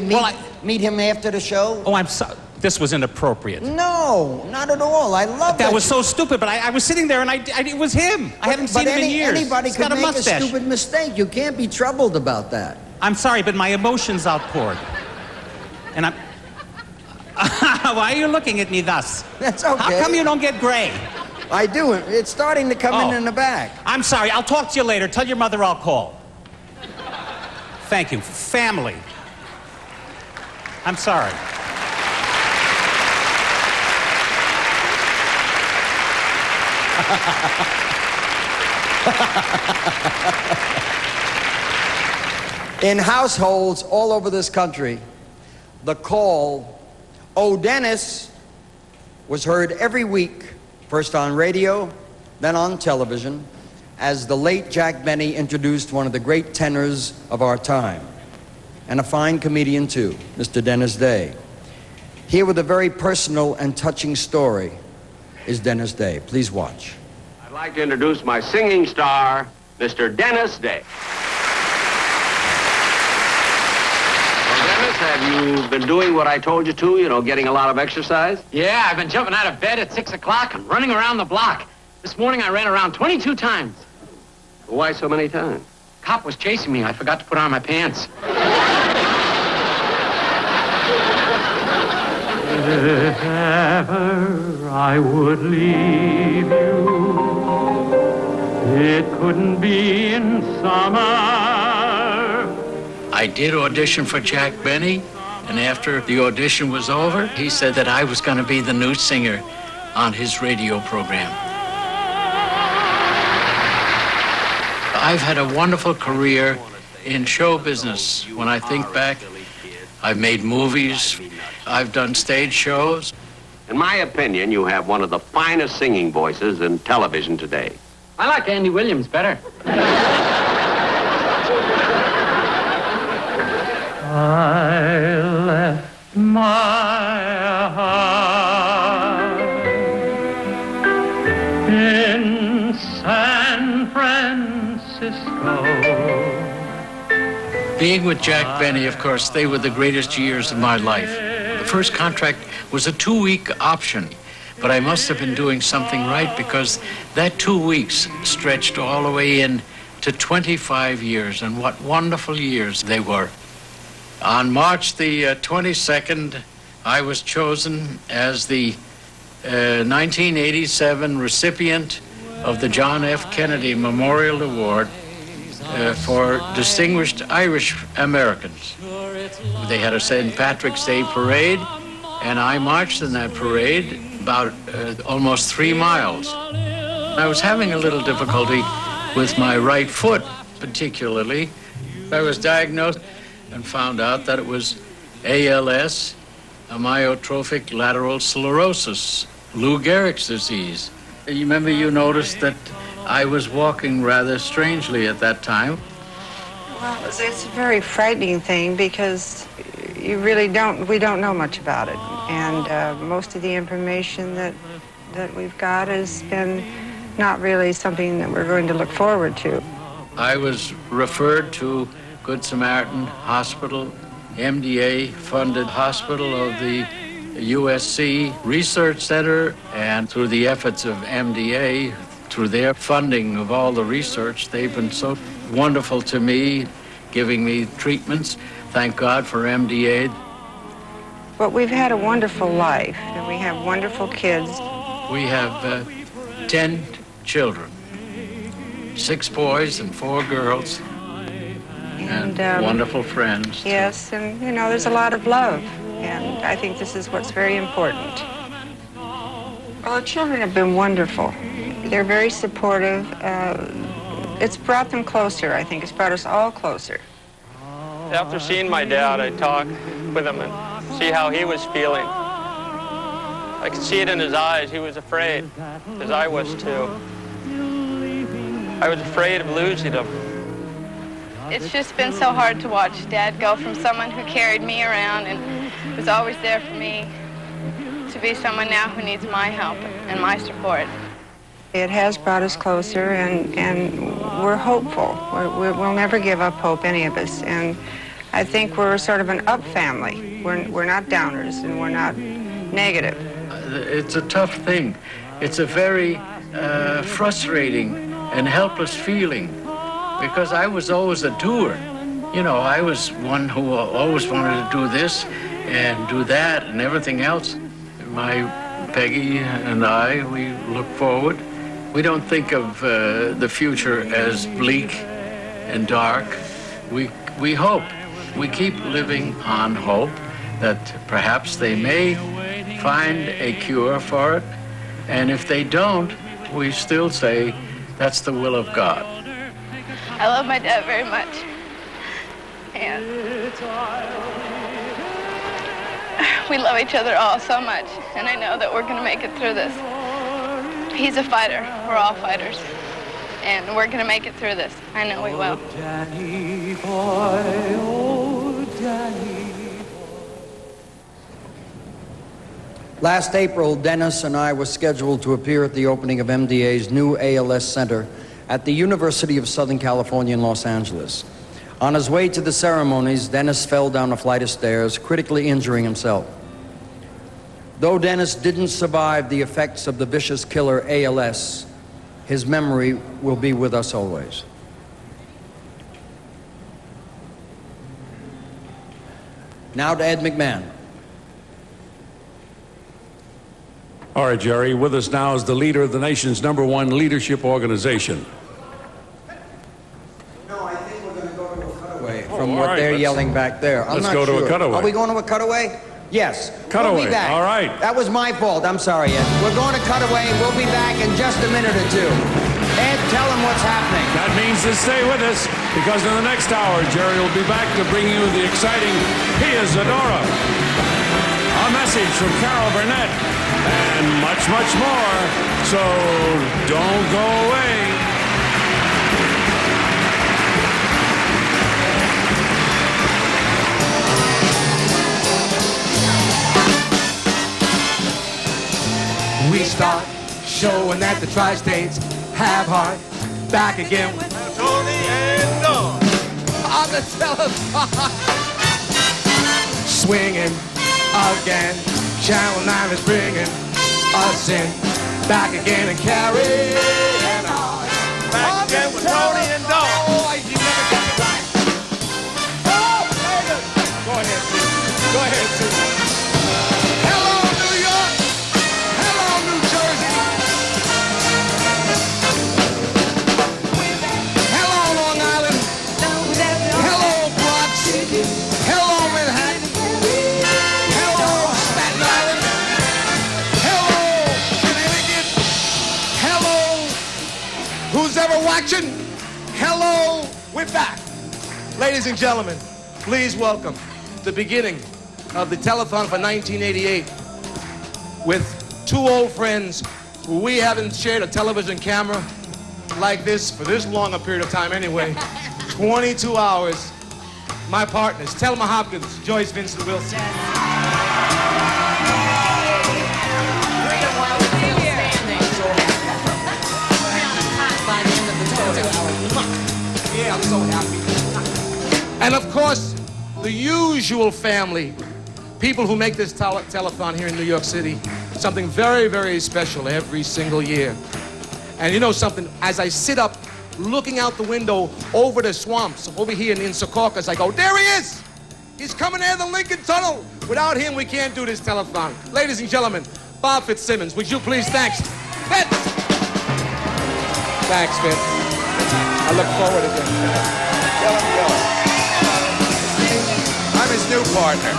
meet him after the show? Oh, I'm sorry. This was inappropriate. No, not at all. I love that. That was so stupid, but I was sitting there and it was him. I haven't seen him in years. Anybody could make a stupid mistake. You can't be troubled about that. I'm sorry, but my emotions outpoured. And I'm... Why are you looking at me thus? That's okay. How come you don't get gray? I do. It's starting to come in the back. I'm sorry. I'll talk to you later. Tell your mother I'll call. Thank you. Family. I'm sorry. In households all over this country, the call, "Oh, Dennis," was heard every week, first on radio, then on television, as the late Jack Benny introduced one of the great tenors of our time, and a fine comedian too, Mr. Dennis Day. Here with a very personal and touching story is Dennis Day. Please watch. I'd like to introduce my singing star, Mr. Dennis Day. Well, Dennis, have you been doing what I told you to, you know, getting a lot of exercise? Yeah, I've been jumping out of bed at 6 o'clock and running around the block. This morning I ran around 22 times. Why so many times? Cop was chasing me. I forgot to put on my pants. If ever I would leave you, it couldn't be in summer. I did audition for Jack Benny, and after the audition was over, he said that I was going to be the new singer on his radio program. I've had a wonderful career in show business. When I think back, I've made movies, I've done stage shows. In my opinion, you have one of the finest singing voices in television today. I like Andy Williams better. I left my heart in San Francisco. Being with Jack Benny, of course, they were the greatest years of my life. The first contract was a 2-week option, but I must have been doing something right because that 2 weeks stretched all the way in to 25 years, and what wonderful years they were. On March the 22nd, I was chosen as the 1987 recipient of the John F. Kennedy Memorial Award for Distinguished Irish Americans. They had a St. Patrick's Day parade, and I marched in that parade about almost 3 miles. I was having a little difficulty with my right foot, particularly. I was diagnosed and found out that it was ALS, amyotrophic lateral sclerosis, Lou Gehrig's disease. You remember you noticed that I was walking rather strangely at that time. Well, it's a very frightening thing because we don't know much about it. And most of the information that we've got has been not really something that we're going to look forward to. I was referred to Good Samaritan Hospital, MDA-funded hospital of the USC Research Center, and through the efforts of MDA, through their funding of all the research, they've been so wonderful to me, giving me treatments. Thank God for MDA. But we've had a wonderful life, and we have wonderful kids. We have 10 children, 6 boys and 4 girls, and wonderful friends. Yes, and you know, there's a lot of love, and I think this is what's very important. Well, the children have been wonderful. They're very supportive. It's brought them closer, I think. It's brought us all closer. After seeing my dad, I talked with him and see how he was feeling. I could see it in his eyes. He was afraid, as I was too. I was afraid of losing him. It's just been so hard to watch Dad go from someone who carried me around and was always there for me to be someone now who needs my help and my support. It has brought us closer, and we're hopeful. We'll never give up hope, any of us. And I think we're sort of an up family. We're not downers, and we're not negative. It's a tough thing. It's a very frustrating and helpless feeling, because I was always a doer. You know, I was one who always wanted to do this and do that and everything else. My Peggy and I, we look forward. We don't think of the future as bleak and dark. We hope. We keep living on hope that perhaps they may find a cure for it. And if they don't, we still say that's the will of God. I love my dad very much. And we love each other all so much. And I know that we're going to make it through this. He's a fighter. We're all fighters. And we're going to make it through this. I know we will. Danny boy, oh, Danny. Last April, Dennis and I were scheduled to appear at the opening of MDA's new ALS Center at the University of Southern California in Los Angeles. On his way to the ceremonies, Dennis fell down a flight of stairs, critically injuring himself. Though Dennis didn't survive the effects of the vicious killer ALS, his memory will be with us always. Now to Ed McMahon. All right, Jerry, with us now is the leader of the nation's #1 leadership organization. No, I think we're going to go to a cutaway from from All what right, they're let's- yelling back there. I'm let's not go to a sure. cutaway. Are we going to a cutaway? Yes. Cutaway, We'll be back. all right. That was my fault. I'm sorry, Ed. We're going to cutaway. We'll be back in just a minute or two. Ed, tell them what's happening. That means to stay with us, because in the next hour, Jerry will be back to bring you the exciting Pia Zadora, a message from Carol Burnett, and much, much more. So don't go away. We start showing that the tri-states have heart. Back again with Tony and Dawn on the telephone. Swinging again. Channel 9 is bringing us in. Back again and carrying on. Back again with Tony and Dawn. Oh, you never get it right. Oh, baby. Go ahead, Susan. Go ahead, Susan. Hello, New York. Hello, New Jersey. Hello, Long Island. Hello, Bronx. Hello, Manhattan. Hello, Staten Island. Hello, Connecticut. Hello, who's ever watching? Hello, we're back. Ladies and gentlemen, please welcome the beginning of the telethon for 1988 with two old friends who we haven't shared a television camera like this for this long a period of time anyway. 22 hours. My partners, Thelma Hopkins, Joyce Vincent Wilson. Yeah, I'm so happy. And of course, the usual family, people who make this telethon here in New York City, something very, very special every single year. And you know something, as I sit up looking out the window over the swamps, over here in Secaucus, I go, there he is! He's coming out of the Lincoln Tunnel! Without him, we can't do this telethon. Ladies and gentlemen, Bob Fitzsimmons, would you please thanks Fitz? Thanks, Fitz. I look forward to this. Tell him go. I'm his new partner.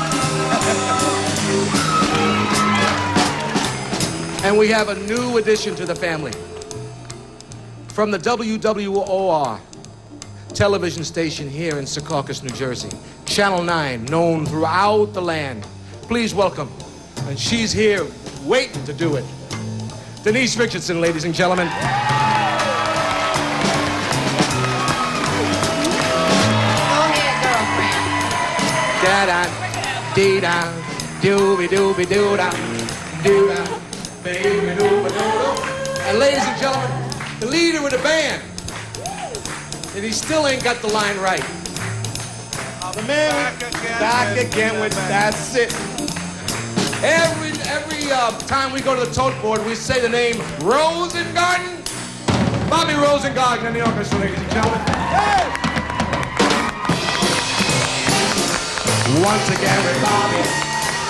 And we have a new addition to the family. From the WWOR television station here in Secaucus, New Jersey. Channel 9, known throughout the land. Please welcome, and she's here waiting to do it, Denise Richardson, ladies and gentlemen. Da-da, dee-da, dooby-dooby-doo-da, doo-da, baby-dooby-doo-da. And ladies and gentlemen, the leader of the band, and he still ain't got the line right. The man back again with that's it. Every time we go to the tote board, we say the name Rosengarten. Bobby Rosengarten in the orchestra, ladies and gentlemen. Hey! Once again with Bobby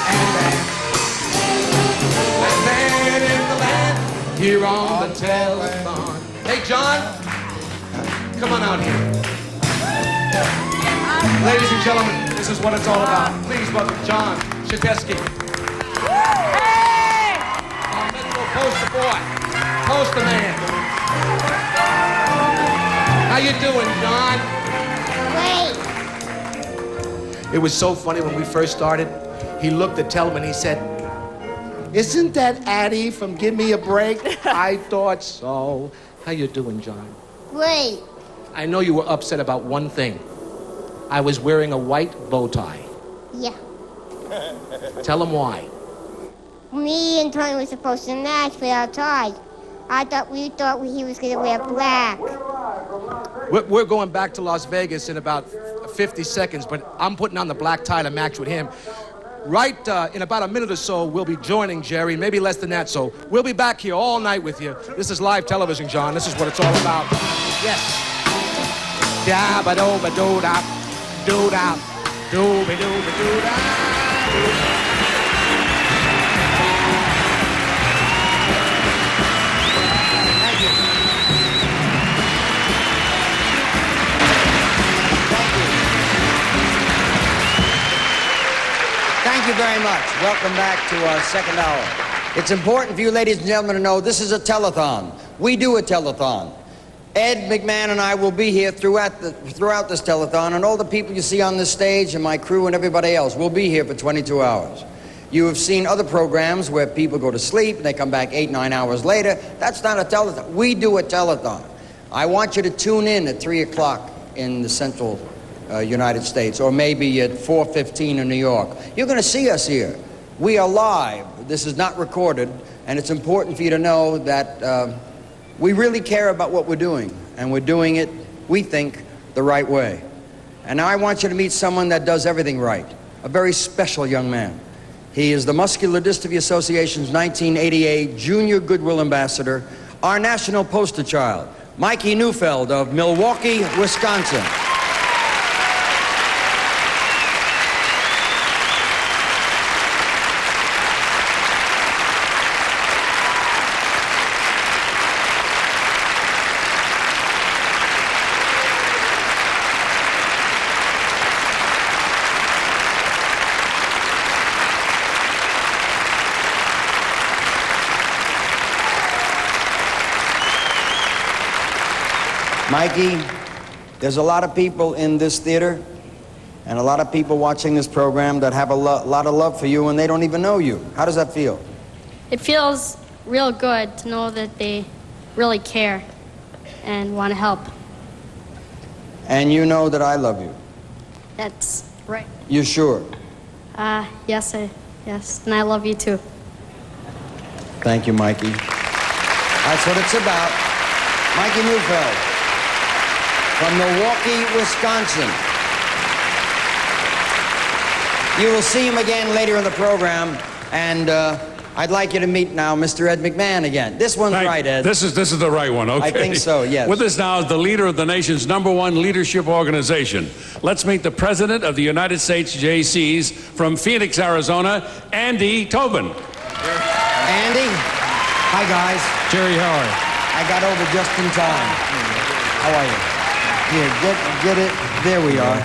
and then in the land here on the telephone. Hey, John, come on out here. Ladies and gentlemen, this is what it's all about. Please welcome John Chitesky. Hey! Our Metro poster boy, poster man. How you doing, John? Great. It was so funny when we first started. He looked at Thelma and he said, "Isn't that Addie from Give Me a Break?" I thought so. How you doing, John? Great. I know you were upset about one thing. I was wearing a white bow tie. Yeah. Tell him why. Me and Tony were supposed to match without ties. We thought he was going to wear black. We're going back to Las Vegas in about 50 seconds, but I'm putting on the black tie to match with him. Right in about a minute or so, we'll be joining Jerry, maybe less than that. So we'll be back here all night with you. This is live television, John. This is what it's all about. Yes. Da-ba-do-ba-do-da, do-da, do-ba-do-ba-do-da, do-da. much. Welcome back to our second hour. It's important for you, ladies and gentlemen, to know this is a telethon. We do a telethon. Ed McMahon and I will be here throughout this telethon, and all the people you see on this stage and my crew and everybody else will be here for 22 hours. You have seen other programs where people go to sleep and they come back 8, 9 hours later. That's not a telethon. We do a telethon. I want you to tune in at 3 o'clock in the central United States, or maybe at 4:15 in New York. You're going to see us here. We are live. This is not recorded, and it's important for you to know that we really care about what we're doing, and we're doing it, we think, the right way. And now I want you to meet someone that does everything right, a very special young man. He is the Muscular Dystrophy Association's 1988 Junior Goodwill Ambassador, our national poster child, Mikey Neufeld of Milwaukee, Wisconsin. Mikey, there's a lot of people in this theater and a lot of people watching this program that have a lot of love for you and they don't even know you. How does that feel? It feels real good to know that they really care and want to help. And you know that I love you. That's right. You sure? Yes, and I love you too. Thank you, Mikey. That's what it's about. Mikey Neufeld from Milwaukee, Wisconsin. You will see him again later in the program, and I'd like you to meet now Mr. Ed McMahon again. This one's right, Ed. This is the right one, okay. I think so, yes. With us now is the leader of the nation's #1 leadership organization. Let's meet the president of the United States JCs from Phoenix, Arizona, Andy Tobin. Andy? Hi, guys. Jerry, how are you? I got over just in time. How are you? Here, get it. There we are.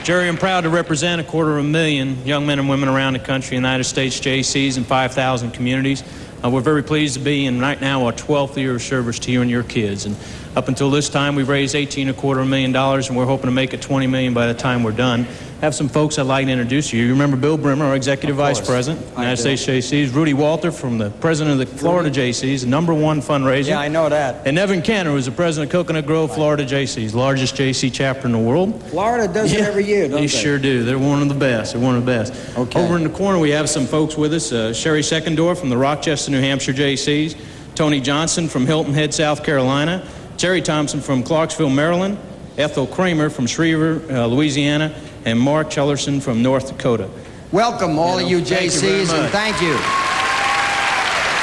Jerry, I'm proud to represent 250,000 young men and women around the country, United States JCs in 5,000 communities. We're very pleased to be in right now our 12th year of service to you and your kids. And up until this time, we've raised $18.25 million, and we're hoping to make it $20 million by the time we're done. Have some folks I'd like to introduce you. You remember Bill Brimmer, our Executive Vice President, United States JCs. Rudy Walter from the President of the Florida JCs, #1 fundraiser. Yeah, I know that. And Evan Cantor, who's the President of Coconut Grove, Florida JCs, largest JC chapter in the world. Florida does it every year, don't they? They sure do. They're one of the best. They're one of the best. Okay. Over in the corner, we have some folks with us. Sherry Seckendorf from the Rochester, New Hampshire JCs. Tony Johnson from Hilton Head, South Carolina. Jerry Thompson from Clarksville, Maryland. Ethel Kramer from Schriever, Louisiana. And Mark Chellerson from North Dakota. Welcome, all of you JCs, and thank you.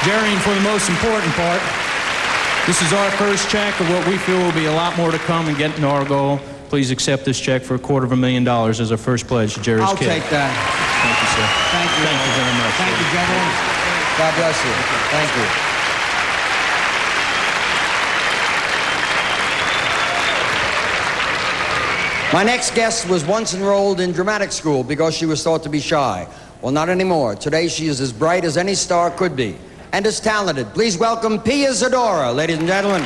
Jerry, and for the most important part, this is our first check of what we feel will be a lot more to come and getting to our goal. Please accept this check for $250,000 as our first pledge to Jerry's I'll kid. take that. Thank you, sir. Thank you. Thank you very much. Thank you, gentlemen. God bless you. Thank you. My next guest was once enrolled in dramatic school because she was thought to be shy. Well, not anymore. Today she is as bright as any star could be, and as talented. Please welcome Pia Zadora, ladies and gentlemen.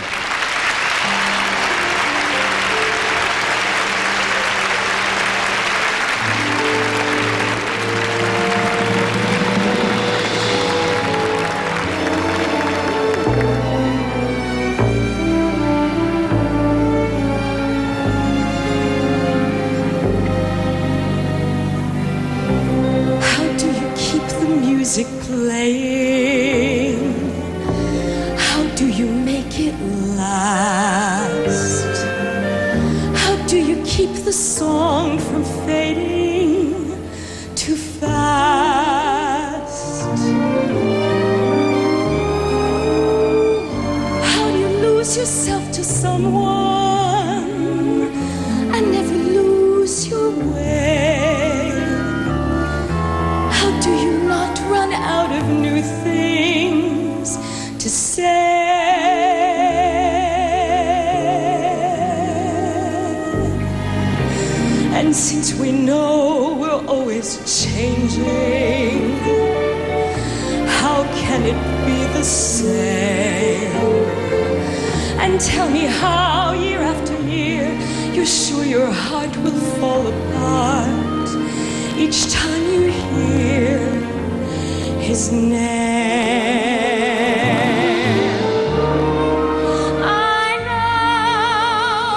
it be the same? And tell me how, year after year, you're sure your heart will fall apart each time you hear his name. I know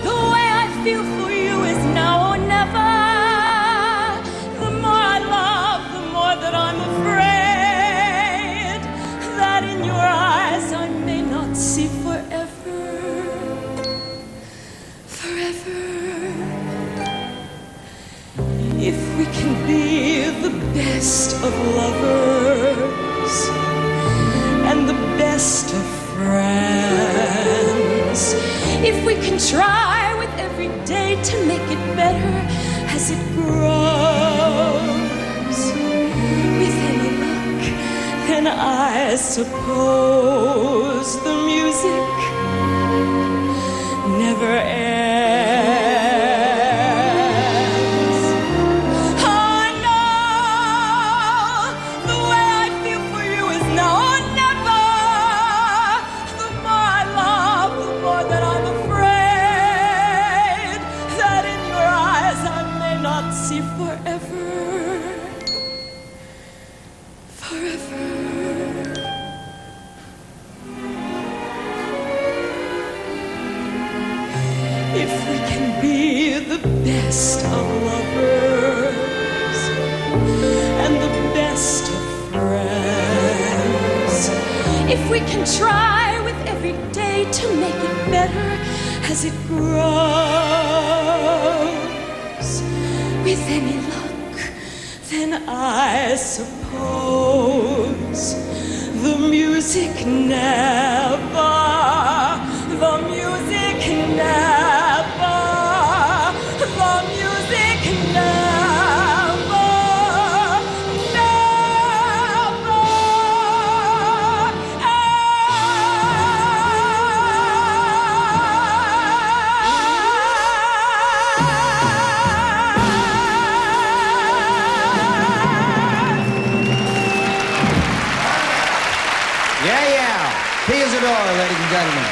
the way I feel for you is now or never. The more I love, the more that I'm afraid that in your eyes I may not see forever. If we can be the best of lovers and the best of friends, if we can try with every day to make it better as it grows, with any luck, then I suppose the music never ends. Best of lovers and the best of friends, if we can try with every day to make it better as it grows, with any luck, then I suppose the music never, the music never, the music never, never Yeah. Pia Zadora, ladies and gentlemen.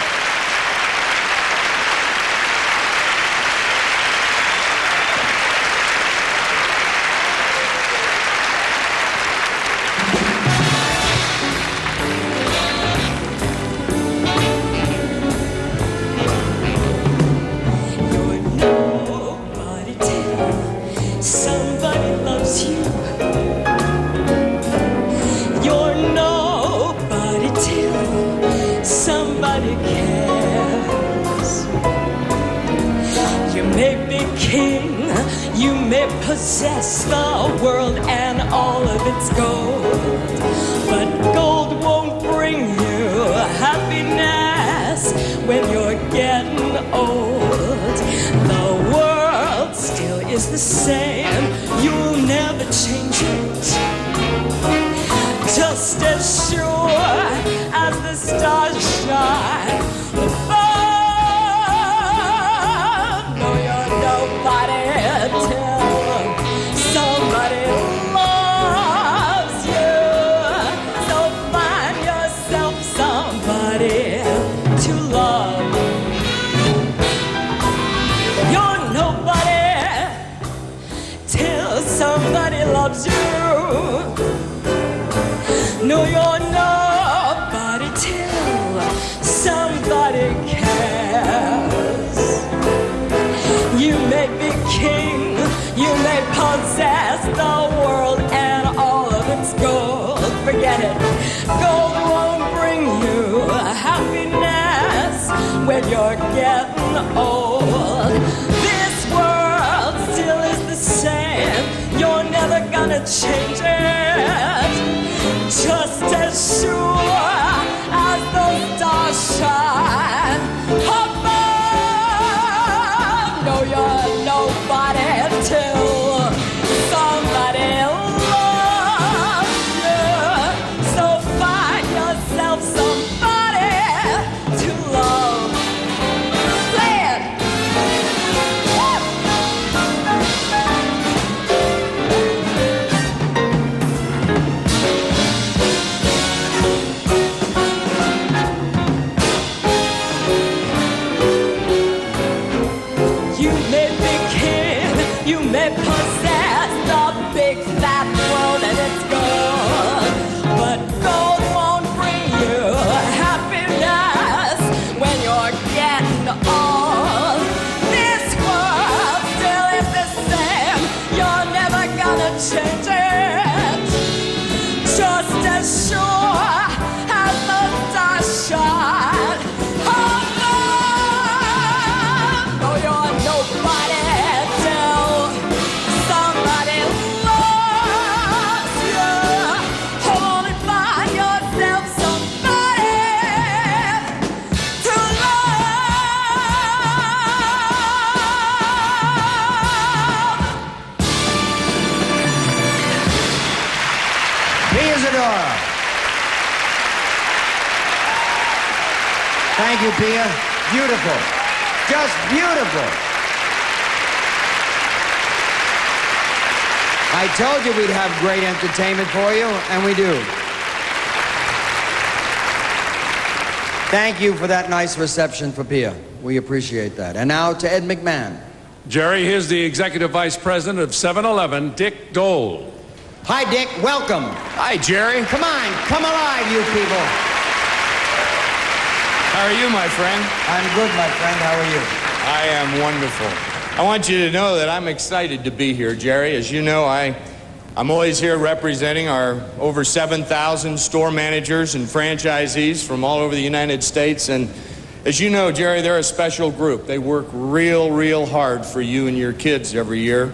Somebody loves you. You're nobody till somebody cares. You may be king, you may possess the world and all of its gold, but gold won't bring you happiness when you're getting old. The world still is the same, you'll never change it. Just as sure as the stars shine above. No, you're nobody till somebody loves you. So find yourself somebody to love. You're nobody till somebody loves you. No, you're nobody till somebody cares. You may be king, you may possess the world and all of its gold. Forget it, gold won't bring you happiness when you're getting old. This world still is the same, you're never gonna change it. Just as sure as those stars shine above. No, you're nobody till somebody loves you. So find yourself somebody to love. Play it. Pia Zadora. Thank you, Pia. Beautiful. Just beautiful. I told you we'd have great entertainment for you, and we do. Thank you for that nice reception for Pia. We appreciate that. And now to Ed McMahon. Jerry, here's the Executive Vice President of 7-Eleven, Dick Dole. Hi, Dick. Welcome. Hi, Jerry. Come on. Come alive, you people. How are you, my friend? I'm good, my friend. How are you? I am wonderful. I want you to know that I'm excited to be here, Jerry. As you know, I'm always here representing our over 7,000 store managers and franchisees from all over the United States. And as you know, Jerry, they're a special group. They work real hard for you and your kids every year.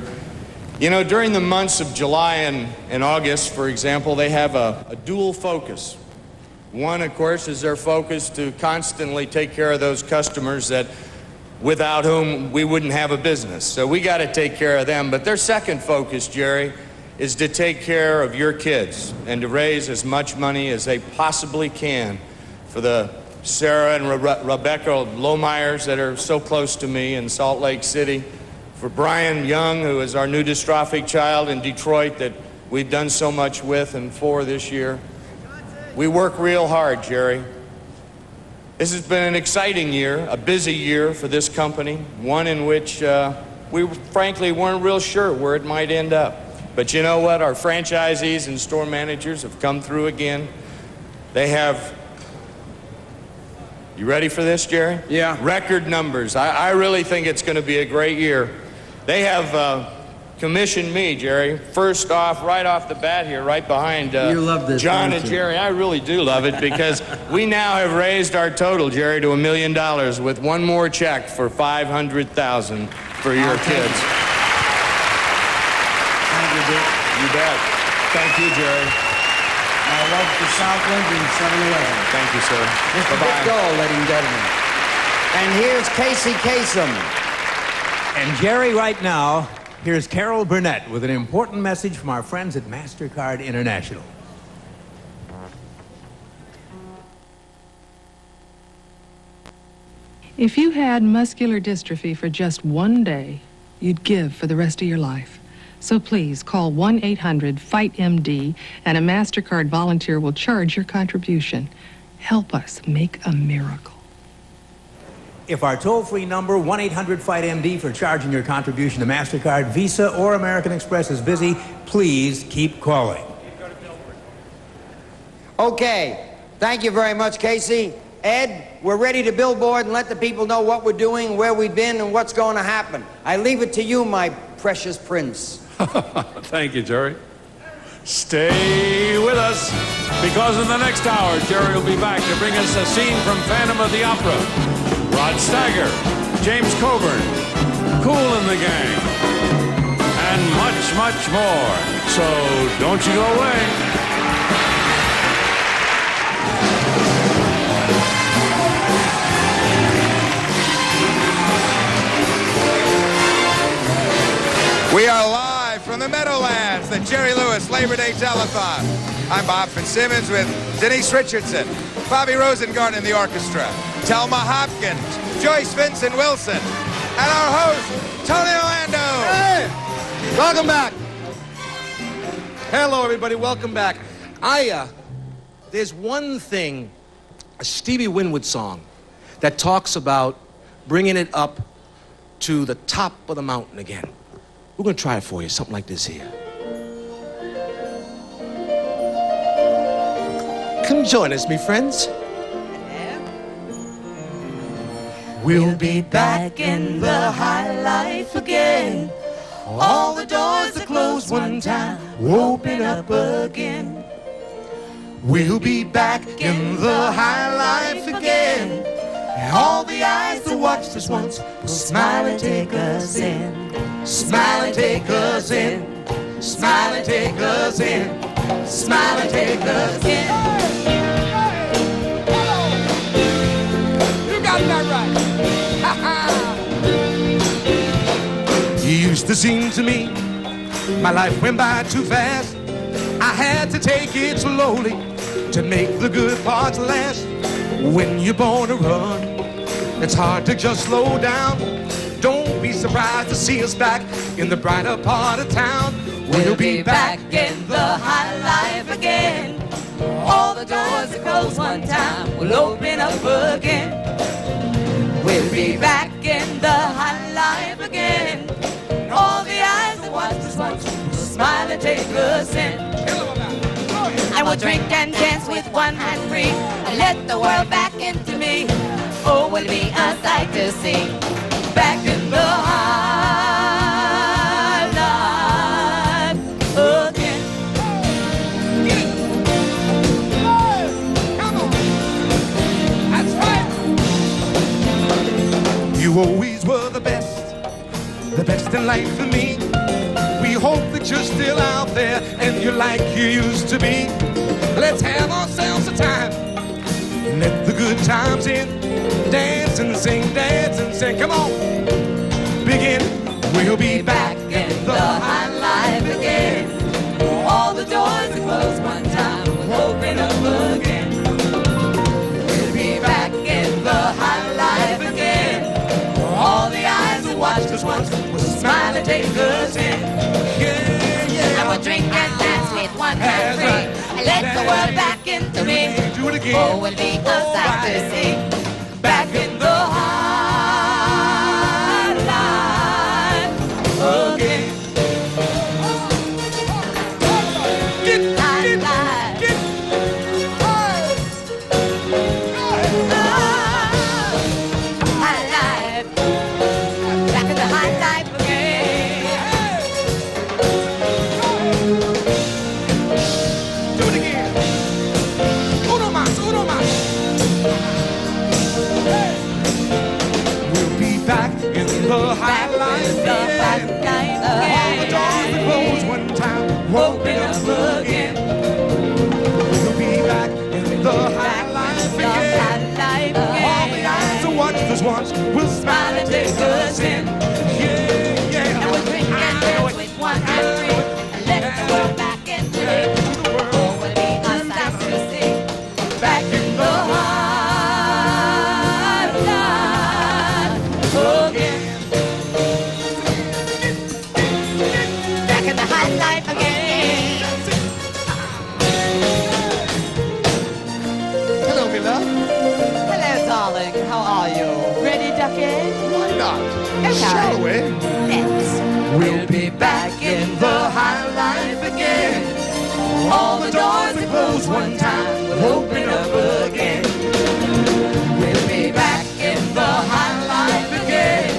You know, during the months of July and August, for example, they have a dual focus. One, of course, is their focus to constantly take care of those customers that without whom we wouldn't have a business. So we got to take care of them. But their second focus, Jerry, is to take care of your kids and to raise as much money as they possibly can for the Sarah and Rebecca Lohmeyers that are so close to me in Salt Lake City, for Brian Young, who is our new dystrophic child in Detroit that we've done so much with and for this year. We work real hard, Jerry. This has been an exciting year, a busy year for this company, one in which we frankly weren't real sure where it might end up. But you know what? Our franchisees and store managers have come through again. They have, you ready for this, Jerry? Yeah. Record numbers. I really think it's going to be a great year. They have commissioned me, Jerry, first off, right off the bat here, right behind you love this, John and Jerry. I really do love it because we now have raised our total, Jerry, to $1 million with one more check for $500,000 for your kids. Thank you, Dick. You bet. Thank you, Jerry. I love the Southland and 7-Eleven. Thank you, sir. Mr. Dick Dole, ladies and gentlemen. And here's Casey Kasem. And Jerry, right now, here's Carol Burnett with an important message from our friends at MasterCard International. If you had muscular dystrophy for just one day, you'd give for the rest of your life. So please call 1-800-FIGHT-MD and a MasterCard volunteer will charge your contribution. Help us make a miracle. If our toll-free number, 1-800-FIGHT-MD, for charging your contribution to MasterCard, Visa, or American Express is busy, please keep calling. Okay. Thank you very much, Casey. Ed, we're ready to billboard and let the people know what we're doing, where we've been, and what's going to happen. I leave it to you, my precious prince. Thank you, Jerry. Stay with us, because in the next hour, Jerry will be back to bring us a scene from Phantom of the Opera. Rod Steiger, James Coburn, Kool and the Gang, and much more. So don't you go away. We are live from the Meadowlands, the Jerry Lewis Labor Day Telethon. I'm Bob Fitzsimmons with Denise Richardson, Bobby Rosengarten in the orchestra, Thelma Hopkins, Joyce Vincent Wilson, and our host, Tony Orlando. Hey! Welcome back. Hello, everybody. Welcome back. There's one thing, a Stevie Winwood song, that talks about bringing it up to the top of the mountain again. We're going to try it for you, something like this here. Come join us, me friends. We'll be back in the high life again. All the doors are closed one time, we'll open up again. We'll be back in the high life again. All the eyes that watched us once will smile and take us in. Smile and take us in. Smile and take us in. Smile and take us in. You got that right. It used to seem to me my life went by too fast. I had to take it slowly to make the good parts last. When you're born to run, it's hard to just slow down. Don't be surprised to see us back in the brighter part of town. We'll be back in the high life again. All the doors are closed one time, we'll open up again. We'll be back in the high life again. All the eyes that watched us once will smile and take us in. I will drink and dance with one hand free and let the world back into me. Oh, will be a sight to see. Back in the high life again. Come on. That's right. You always were the best in life for me. We hope that you're still out there and you're like you used to be. Let's have ourselves a time. Let the good times in. Dance and sing, come on. Begin. We'll be back in the high life again. All the doors are closed one time, we'll open up again. We'll be back in the high life again. All the eyes that watched us once will smile and take us in. Yeah, yeah. I will drink and dance with one hand free and let the world back into me. Do it again. Oh, we'll be a sight to see. Back in the high life again. High life. High life. Back in the high life again. Do it again. Uno más, uno más. We'll be back in the high life again. All the doors are closed one time, open up again. We'll be back in the high life again. All the eyes that watched us once will smile and take us in. Yeah, yeah. And we'll drink and dance with one hand free and let the world back into me. Oh, we'll be a sight to see. Back in the high life again. Back in the high life again. Hello, my love. Hello, darling. How are you? Ready, ducky? Why not? Okay. Shall we? Let's. We'll be back in the high life again. All the doors are closed one time, we'll open up again. We'll be back in the high life again.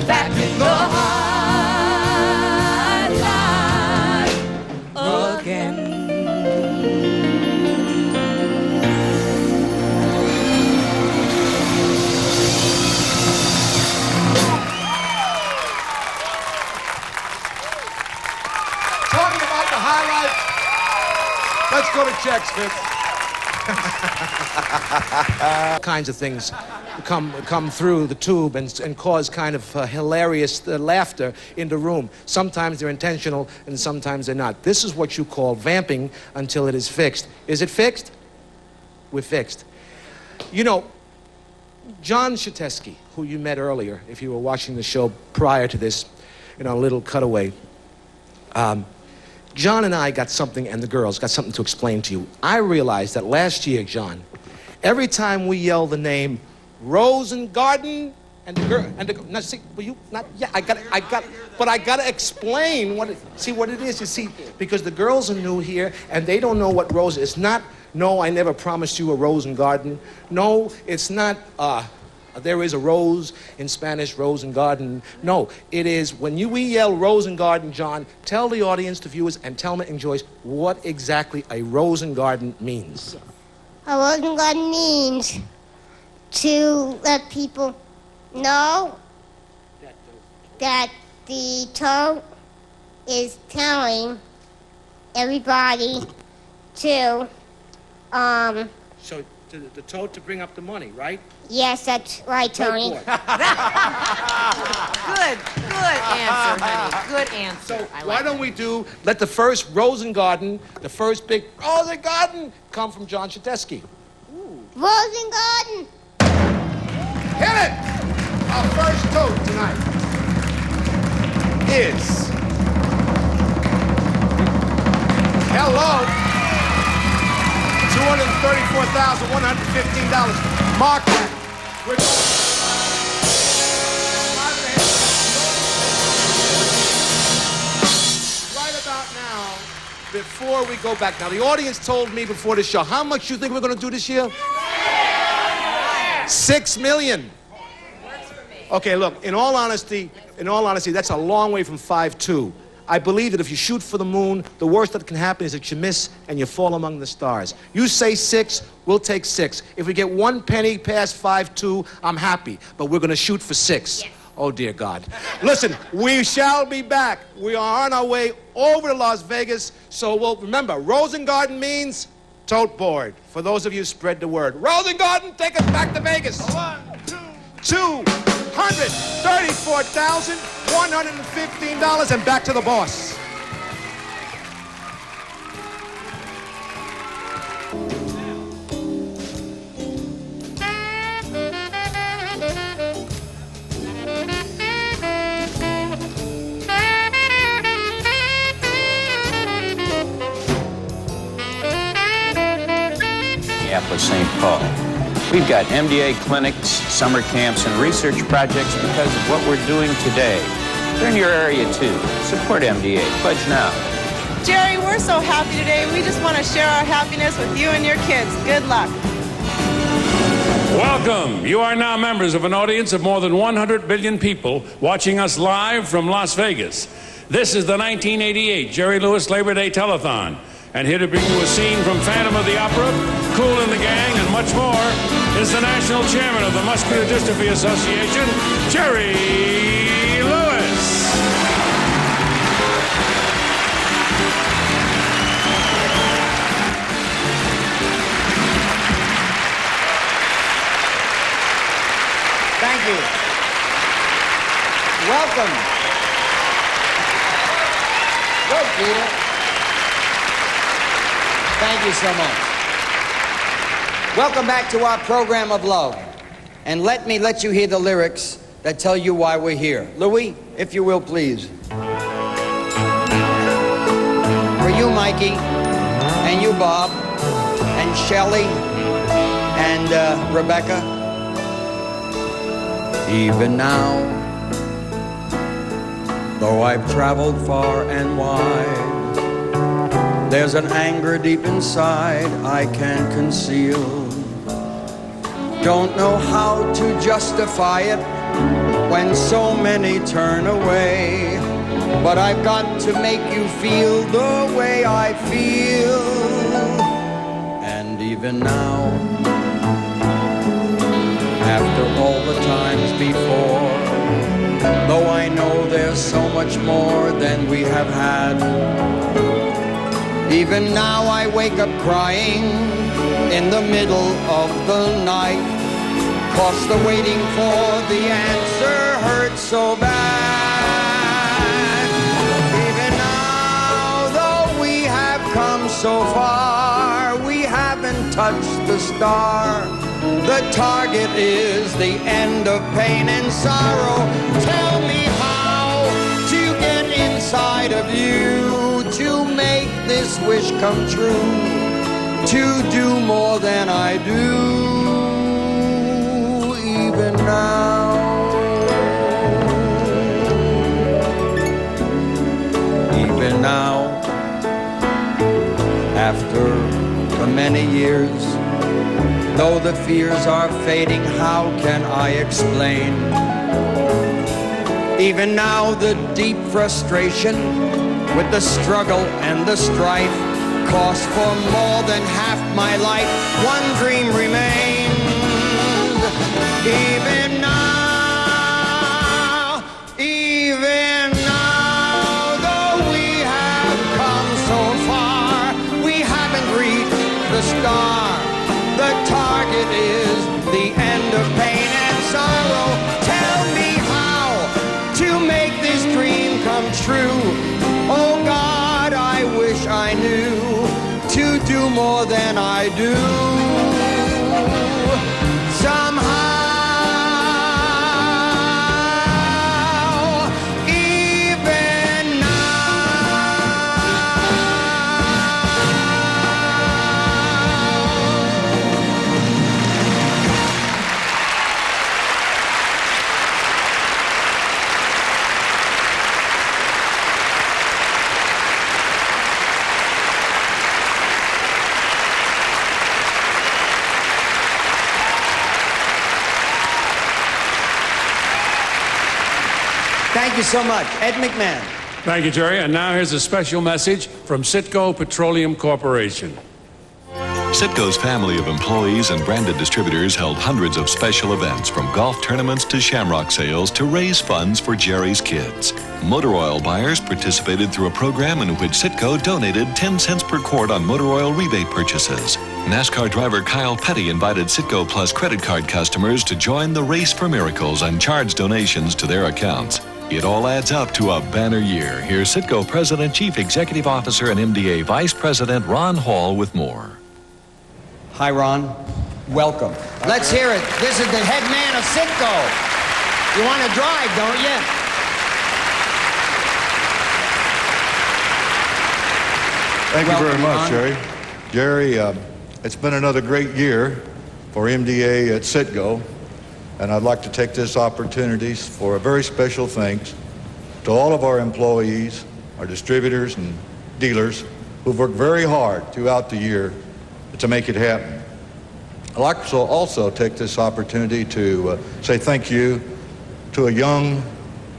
Back in the high life again. Talking about the high life, let's go to checks, Fitz. Kinds of things come through the tube and cause kind of hilarious laughter in the room. Sometimes they're intentional and sometimes they're not. This is what you call vamping until it is fixed. Is it fixed? We're fixed. You know, John Shatesky, who you met earlier, if you were watching the show prior to this, a little cutaway, John and I got something, and the girls got something to explain to you. I realized that last year, John, every time we yell the name Rosengarten, and the girl, now see, will you not? Yeah, I got, but I gotta explain what it is. You see, because the girls are new here and they don't know what rose is. It's not. No, I never promised you a Rosengarten. No, it's not. There is a rose in Spanish, Rosengarten. No, it is when we yell Rosengarten, John, tell the audience, the viewers, and Telma and Joyce what exactly a Rosengarten means. A Rosengarten means to let people know that the toad is telling everybody to So the tote to bring up the money, right? Yes, that's right, Tony. Good answer, honey. Good answer. So why don't we let the first Rosengarten, the first big Rosengarten, come from John Shadesky. Rosengarten! Hit it! Our first tote tonight is... Hello! $234,115. Mark that. We're going... Right about now, before we go back. Now, the audience told me before the show, how much you think we're going to do this year? $6 million. Okay, look, in all honesty, that's a long way from 5-2. I believe that if you shoot for the moon, the worst that can happen is that you miss and you fall among the stars. You say 6, we'll take 6. If we get 1 penny past 5-2, I'm happy. But we're going to shoot for 6. Yes. Oh, dear God. Listen, we shall be back. We are on our way over to Las Vegas. So we'll remember, Rosengarten means tote board. For those of you who spread the word. Rosengarten, take us back to Vegas. 234,115 and back to the boss. Minneapolis, St. Paul. We've got MDA clinics, summer camps, and research projects because of what we're doing today. They're in your area, too. Support MDA. Pledge now. Jerry, we're so happy today. We just want to share our happiness with you and your kids. Good luck. Welcome. You are now members of an audience of more than 100 billion people watching us live from Las Vegas. This is the 1988 Jerry Lewis Labor Day Telethon. And here to bring you a scene from Phantom of the Opera, Kool and the Gang, and much more, is the National Chairman of the Muscular Dystrophy Association, Jerry Lewis. Thank you. Welcome. Good, Peter. Thank you so much. Welcome back to our program of love. And let me let you hear the lyrics that tell you why we're here. Louis, if you will, please. For you, Mikey, and you, Bob, and Shelley, and Rebecca. Even now, though I've traveled far and wide, there's an anger deep inside I can't conceal. Don't know how to justify it when so many turn away, but I've got to make you feel the way I feel. And even now, after all the times before, though I know there's so much more than we have had, even now I wake up crying in the middle of the night, 'cause the waiting for the answer hurts so bad. Even now, though we have come so far, we haven't touched the star. The target is the end of pain and sorrow. Tell me how to get inside of you to make this wish come true, to do more than I do. Even now, even now, after the many years, though the fears are fading, how can I explain? Even now, the deep frustration with the struggle and the strife cost for more than half my life. One dream remains. Even now, though we have come so far, we haven't reached the star. The target more than I do. Somehow, even Thank you so much. Ed McMahon. Thank you, Jerry. And now here's a special message from Citgo Petroleum Corporation. Citgo's family of employees and branded distributors held hundreds of special events, from golf tournaments to shamrock sales, to raise funds for Jerry's kids. Motor oil buyers participated through a program in which Citgo donated 10 cents per quart on motor oil rebate purchases. NASCAR driver Kyle Petty invited Citgo Plus credit card customers to join the Race for Miracles and charge donations to their accounts. It all adds up to a banner year. Here's Citgo President, Chief Executive Officer, and MDA Vice President Ron Hall with more. Hi, Ron. Welcome. Let's hear it. This is the head man of Citgo. You want to drive, don't you? Thank you very much, Jerry. Jerry, it's been another great year for MDA at Citgo, and I'd like to take this opportunity for a very special thanks to all of our employees, our distributors and dealers who've worked very hard throughout the year to make it happen. I'd like to also take this opportunity to say thank you to a young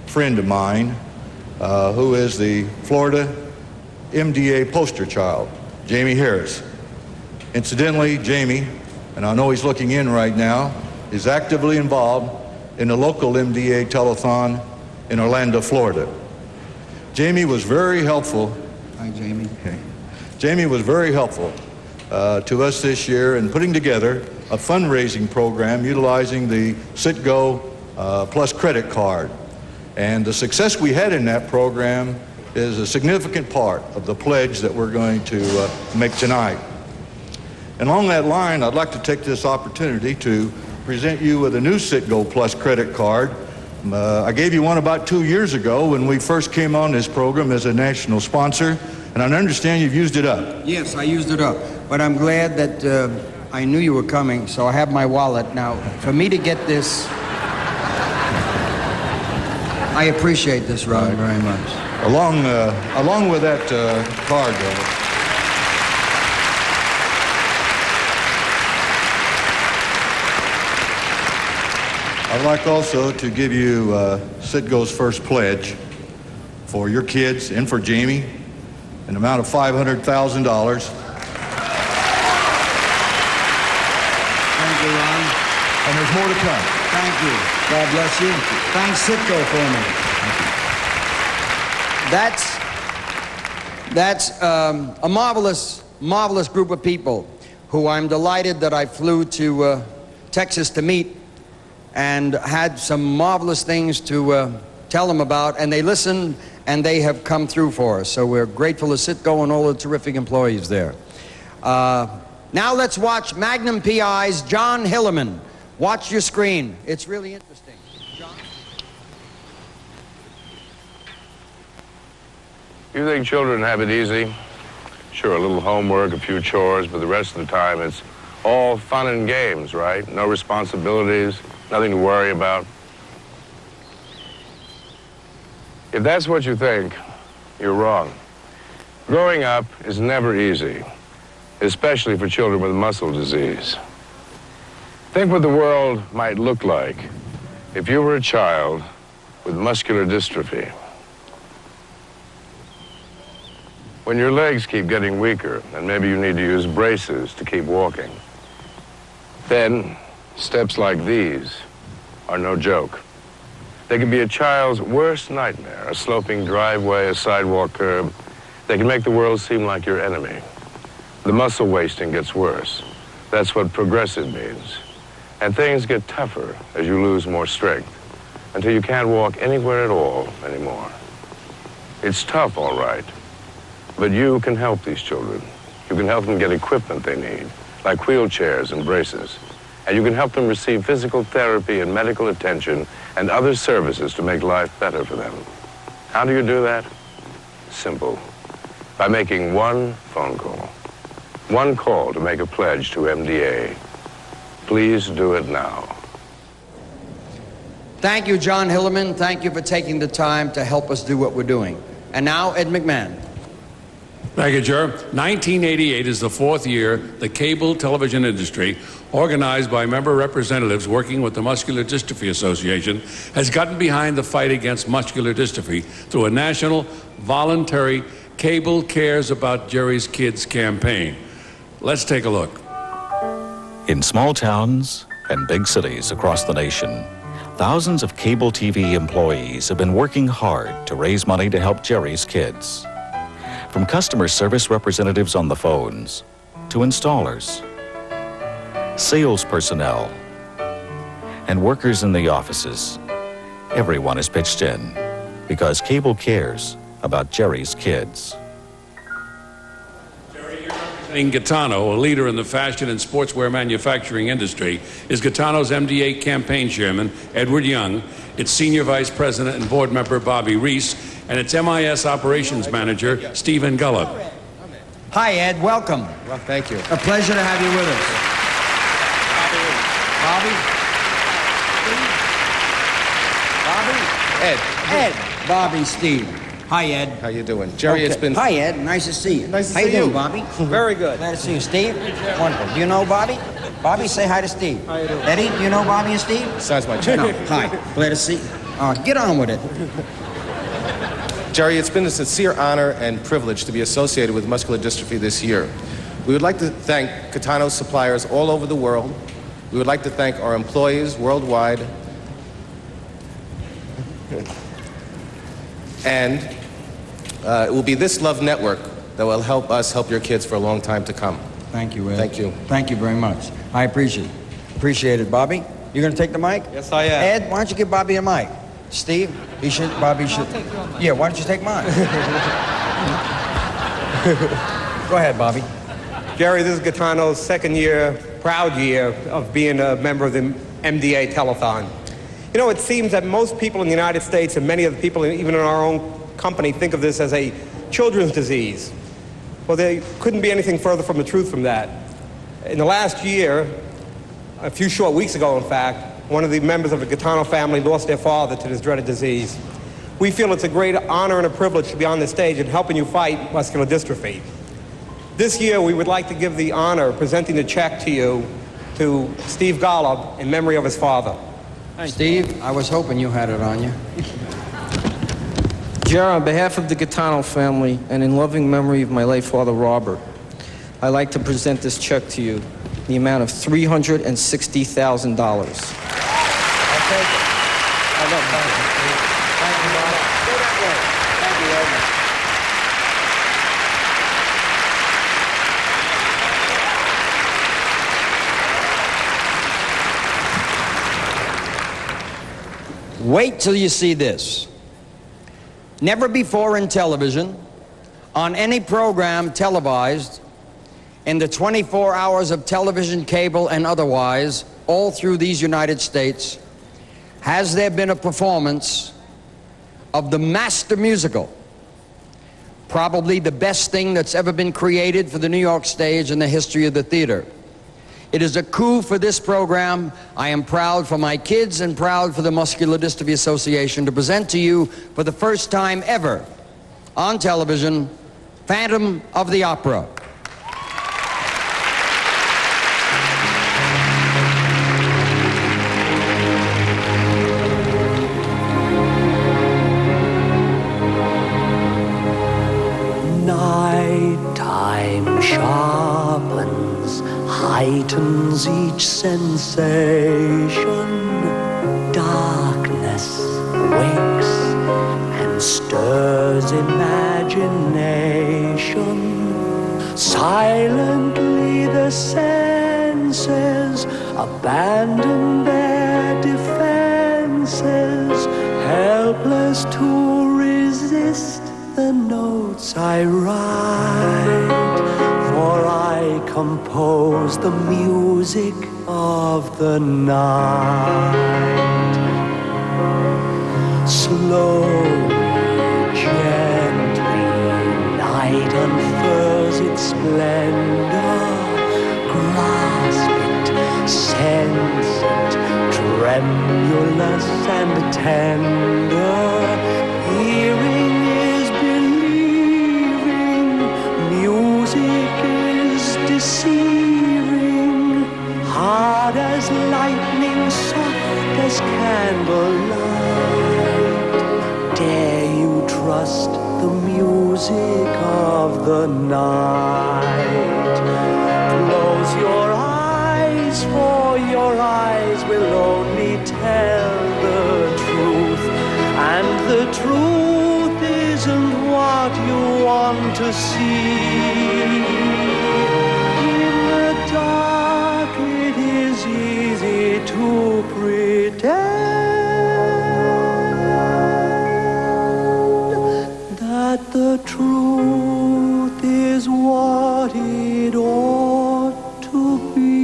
friend of mine who is the Florida MDA poster child, Jamie Harris. Incidentally, Jamie, and I know he's looking in right now, is actively involved in the local MDA telethon in Orlando, Florida. Jamie was very helpful. Hi, Jamie. Okay. Jamie was very helpful to us this year in putting together a fundraising program utilizing the Citgo Plus credit card. And the success we had in that program is a significant part of the pledge that we're going to make tonight. And along that line, I'd like to take this opportunity to present you with a new Citgo Plus credit card. I gave you one about 2 years ago when we first came on this program as a national sponsor, and I understand you've used it up. Yes, I used it up, but I'm glad that I knew you were coming, so I have my wallet. Now, for me to get this, I appreciate this, Ron, very much. Along with that card, though, I'd like also to give you Citgo's first pledge for your kids and for Jamie, an amount of $500,000. Thank you, Ron. And there's more to come. Thank you. God bless you. Thanks, Citgo, for me. That's a marvelous group of people who I'm delighted that I flew to Texas to meet and had some marvelous things to tell them about, and they listened and they have come through for us. So we're grateful to Citgo and all the terrific employees there. Now let's watch Magnum PI's John Hillerman. Watch your screen. It's really interesting. John? You think children have it easy? Sure, a little homework, a few chores, but the rest of the time it's all fun and games, right? No responsibilities, nothing to worry about. If that's what you think, you're wrong. Growing up is never easy, especially for children with muscle disease. Think what the world might look like if you were a child with muscular dystrophy. When your legs keep getting weaker and maybe you need to use braces to keep walking, then steps like these are no joke. They can be a child's worst nightmare, a sloping driveway, a sidewalk curb. They can make the world seem like your enemy. The muscle wasting gets worse. That's what progressive means. And things get tougher as you lose more strength, until you can't walk anywhere at all anymore. It's tough, all right, but you can help these children. You can help them get equipment they need, like wheelchairs and braces. And you can help them receive physical therapy and medical attention and other services to make life better for them. How do you do that? Simple. By making one phone call. One call to make a pledge to MDA. Please do it now. Thank you, John Hillerman. Thank you for taking the time to help us do what we're doing. And now, Ed McMahon. Thank you, Jer. 1988 is the fourth year the cable television industry, organized by member representatives working with the Muscular Dystrophy Association, has gotten behind the fight against muscular dystrophy through a national, voluntary Cable Cares About Jerry's Kids campaign. Let's take a look. In small towns and big cities across the nation, thousands of cable TV employees have been working hard to raise money to help Jerry's kids. From customer service representatives on the phones to installers, sales personnel, and workers in the offices, everyone has pitched in because cable cares about Jerry's kids. Gaetano, a leader in the fashion and sportswear manufacturing industry, is Gaetano's MDA campaign chairman, Edward Young, its senior vice president and board member, Bobby Reese, and its MIS operations manager, Stephen Gullop. Hi, Ed. Welcome. Well, thank you. A pleasure to have you with us. Bobby? Ed. Bobby, Steve. Hi, Ed. How you doing? Jerry, Okay. it's been... Hi, Ed. Nice to see you. Nice to How see you doing, you. Bobby? Very good. Glad to see you. Steve? Wonderful. Do you know Bobby? Bobby, say hi to Steve. How you doing? Eddie, do you know Bobby and Steve? Besides my check. No. Hi. Glad to see you. Get on with it. Jerry, it's been a sincere honor and privilege to be associated with muscular dystrophy this year. We would like to thank Gaetano's suppliers all over the world. We would like to thank our employees worldwide. And it will be this love network that will help us help your kids for a long time to come. Thank you, Ed. Thank you. Thank you very much. I appreciate it. Bobby, you going to take the mic? Yes, I am. Ed, why don't you give Bobby a mic? Steve, Bobby should. Yeah, why don't you take mine? Go ahead, Bobby. Jerry, this is Gaetano's second year, proud year, of being a member of the MDA Telethon. You know, it seems that most people in the United States and many of the people even in our own company think of this as a children's disease. Well, they couldn't be anything further from the truth from that. In the last year, a few short weeks ago, in fact, one of the members of the Gaetano family lost their father to this dreaded disease. We feel it's a great honor and a privilege to be on this stage and helping you fight muscular dystrophy. This year, we would like to give the honor of presenting the check to you to Steve Golub in memory of his father. Steve, I was hoping you had it on you. Jerry, on behalf of the Gaetano family and in loving memory of my late father, Robert, I'd like to present this check to you, the amount of $360,000. I'll take it. I love that. Thank you, Bob. Go that way. Thank you, Ed. Wait till you see this. Never before in television, on any program televised, in the 24 hours of television, cable, and otherwise, all through these United States, has there been a performance of the master musical, probably the best thing that's ever been created for the New York stage in the history of the theater. It is a coup for this program. I am proud for my kids and proud for the Muscular Dystrophy Association to present to you for the first time ever on television, Phantom of the Opera. Nighttime sharpens, heightens each sensation. Darkness wakes and stirs imagination. Silently the senses abandon their defenses, helpless to resist the notes I write, for compose the music of the night. Slowly, gently, night unfurls its splendor. Grasp it, sense it, tremulous and tender. Hearing is believing, music is deceiving. Hard as lightning, soft as candlelight. Dare you trust the music of the night? Close your eyes, for your eyes will only tell the truth. And the truth isn't what you want to see. In the dark it is easy to pretend that the truth is what it ought to be.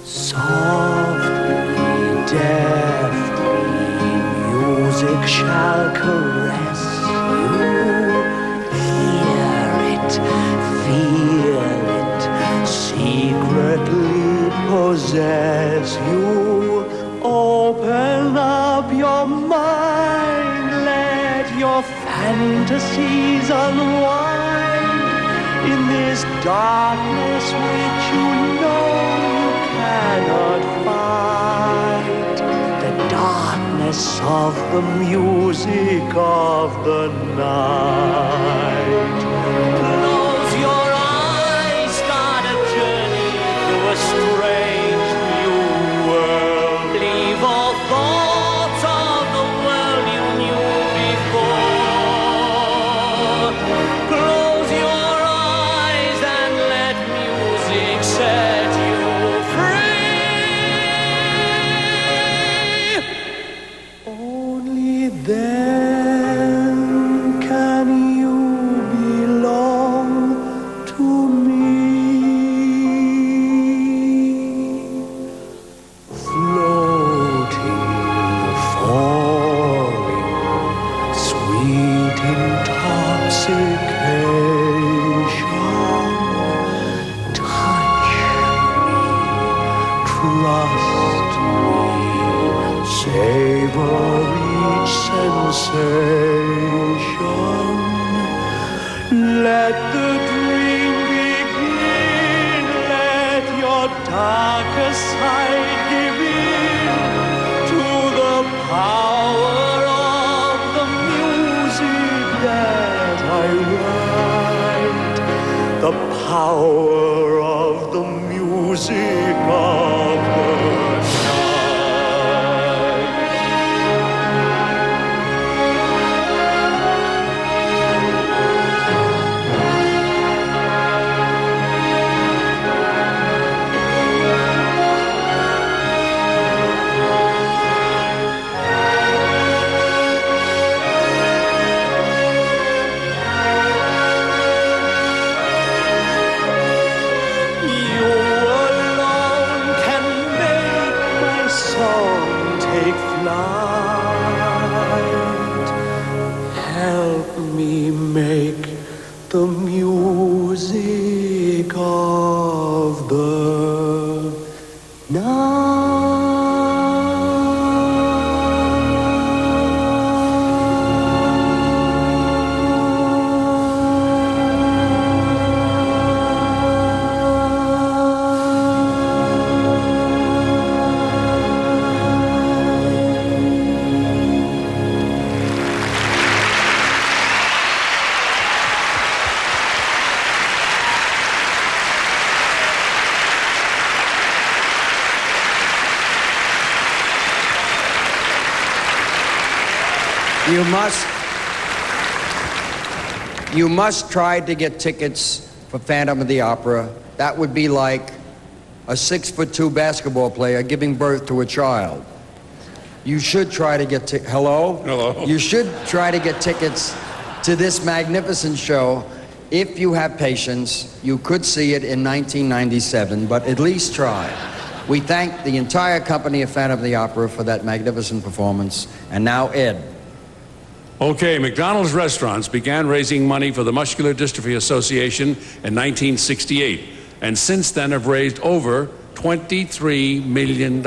Softly, deftly, music shall caress you. Hear it, feel it, secretly possess you. Open up your mind, let your fantasies unwind in this darkness which you know you cannot fight. The darkness of the music of the night. Close your eyes, start a journey through a strange new world. Leave all thoughts of the world you knew before. Close your eyes and let music set you free. Only then can you belong to me. Floating, falling, sweet intoxication. Touch me, trust me, savor each sensation. Let the dream begin, let your darkest side give in to the power of the music that I write. The power of the music of the the music of the night. You must try to get tickets for Phantom of the Opera. That would be like a 6'2" basketball player giving birth to a child. You should try to get Hello? You should try to get tickets to this magnificent show. If you have patience, you could see it in 1997, but at least try. We thank the entire company of Phantom of the Opera for that magnificent performance. And now, Ed. Okay, McDonald's restaurants began raising money for the Muscular Dystrophy Association in 1968, and since then have raised over $23 million.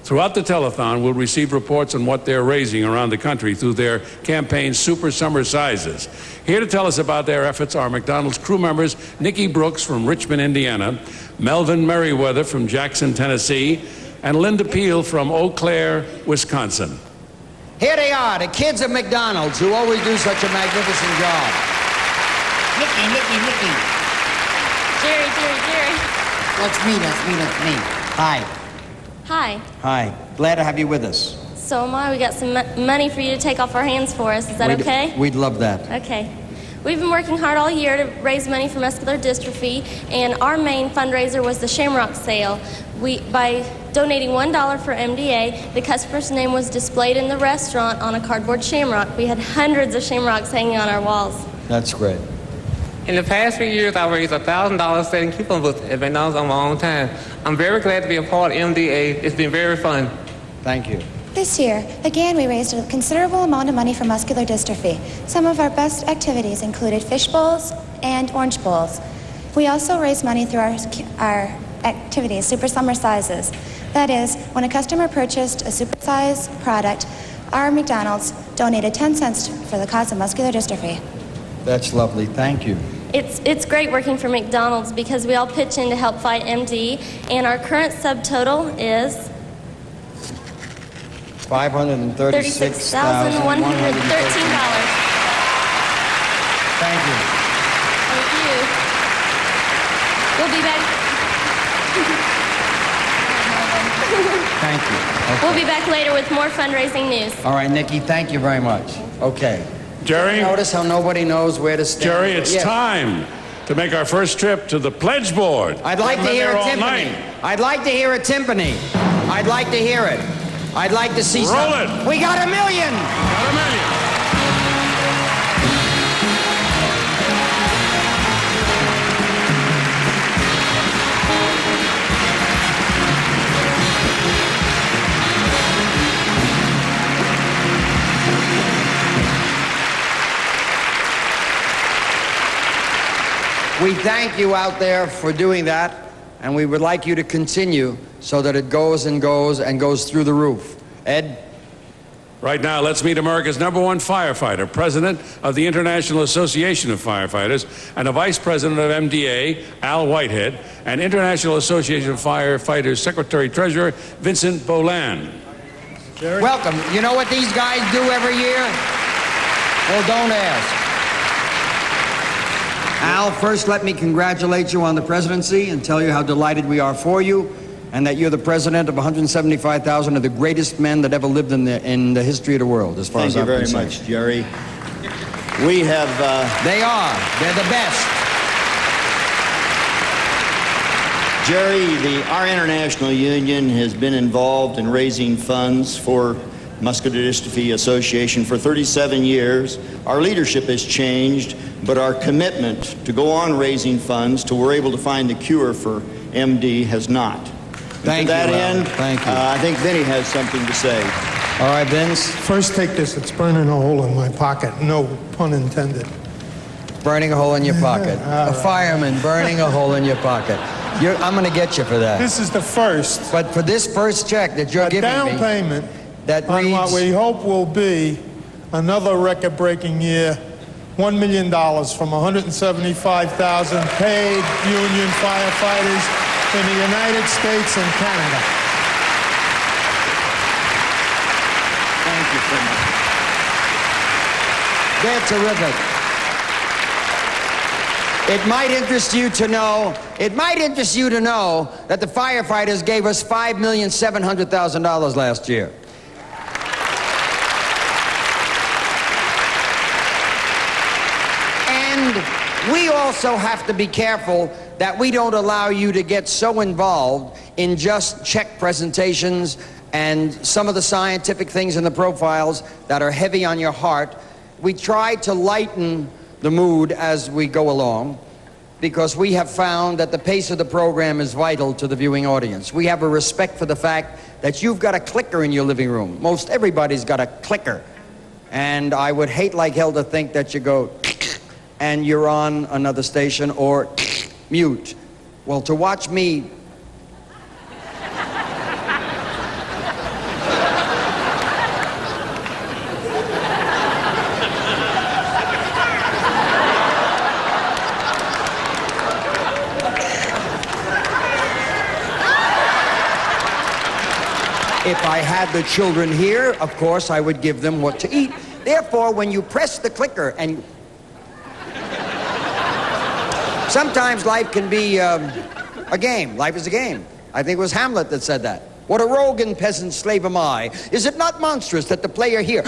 Throughout the telethon, we'll receive reports on what they're raising around the country through their campaign Super Summer Sizes. Here to tell us about their efforts are McDonald's crew members Nikki Brooks from Richmond, Indiana, Melvin Merriweather from Jackson, Tennessee, and Linda Peel from Eau Claire, Wisconsin. Here they are, the kids of McDonald's who always do such a magnificent job. Nikki. Jerry. That's me. Hi. Hi. Hi. Glad to have you with us. So am I. We got some money for you to take off our hands for us. Is that okay? We'd love that. Okay. We've been working hard all year to raise money for muscular dystrophy, and our main fundraiser was the Shamrock Sale. By donating $1 for MDA, the customer's name was displayed in the restaurant on a cardboard shamrock. We had hundreds of shamrocks hanging on our walls. That's great. In the past 3 years, I raised $1,000 selling coupon books at McDonald's on my own time. I'm very glad to be a part of MDA. It's been very fun. Thank you. This year, again, we raised a considerable amount of money for muscular dystrophy. Some of our best activities included fish bowls and orange bowls. We also raised money through our activities, Super Summer Sizes. That is, when a customer purchased a super size product, our McDonald's donated 10 cents for the cause of muscular dystrophy. That's lovely. Thank you. It's great working for McDonald's because we all pitch in to help fight MD, and our current subtotal is $536,113. Thank you. Thank you. We'll be back. Thank you. Okay. We'll be back later with more fundraising news. All right, Nikki, thank you very much. Okay. Jerry? Notice how nobody knows where to stand. Jerry, it's time to make our first trip to the pledge board. I'd like to hear a timpani. I'd like to hear a timpani. I'd like to hear it. I'd like to see Roll something. it. We got $1 million. Got $1 million. We thank you out there for doing that, and we would like you to continue so that it goes and goes and goes through the roof. Ed? Right now, let's meet America's #1 firefighter, president of the International Association of Firefighters, and a vice president of MDA, Al Whitehead, and International Association of Firefighters Secretary-Treasurer, Vincent Boland. Jerry? Welcome. You know what these guys do every year? Well, don't ask. Al, first let me congratulate you on the presidency and tell you how delighted we are for you, and that you're the president of 175,000 of the greatest men that ever lived in the history of the world, as far as I'm concerned. Thank you very much, Jerry. We have... They are. They're the best. Jerry, our international union has been involved in raising funds for Muscular Dystrophy Association for 37 years. Our leadership has changed, but our commitment to go on raising funds till we're able to find the cure for MD has not. Thank to that you, end, thank you. I think Vinny has something to say. All right, Vince. First, take this. It's burning a hole in my pocket. No pun intended. Burning a hole in your pocket. A fireman burning a hole in your pocket. I'm going to get you for that. This is the first. But for this first check that you're giving me... down payment that on what we hope will be another record-breaking year, $1 million from 175,000 paid union firefighters in the United States and Canada. Thank you so much. They're terrific. It might interest you to know that the firefighters gave us $5,700,000 last year. We also have to be careful that we don't allow you to get so involved in just check presentations and some of the scientific things in the profiles that are heavy on your heart. We try to lighten the mood as we go along, because we have found that the pace of the program is vital to the viewing audience. We have a respect for the fact that you've got a clicker in your living room. Most everybody's got a clicker. And I would hate like hell to think that you go and you're on another station or mute. Well, to watch me if I had the children here, of course, I would give them what to eat. Therefore, when you press the clicker and... Sometimes life can be a game. Life is a game. I think it was Hamlet that said that. What a rogue and peasant slave am I. Is it not monstrous that the player here...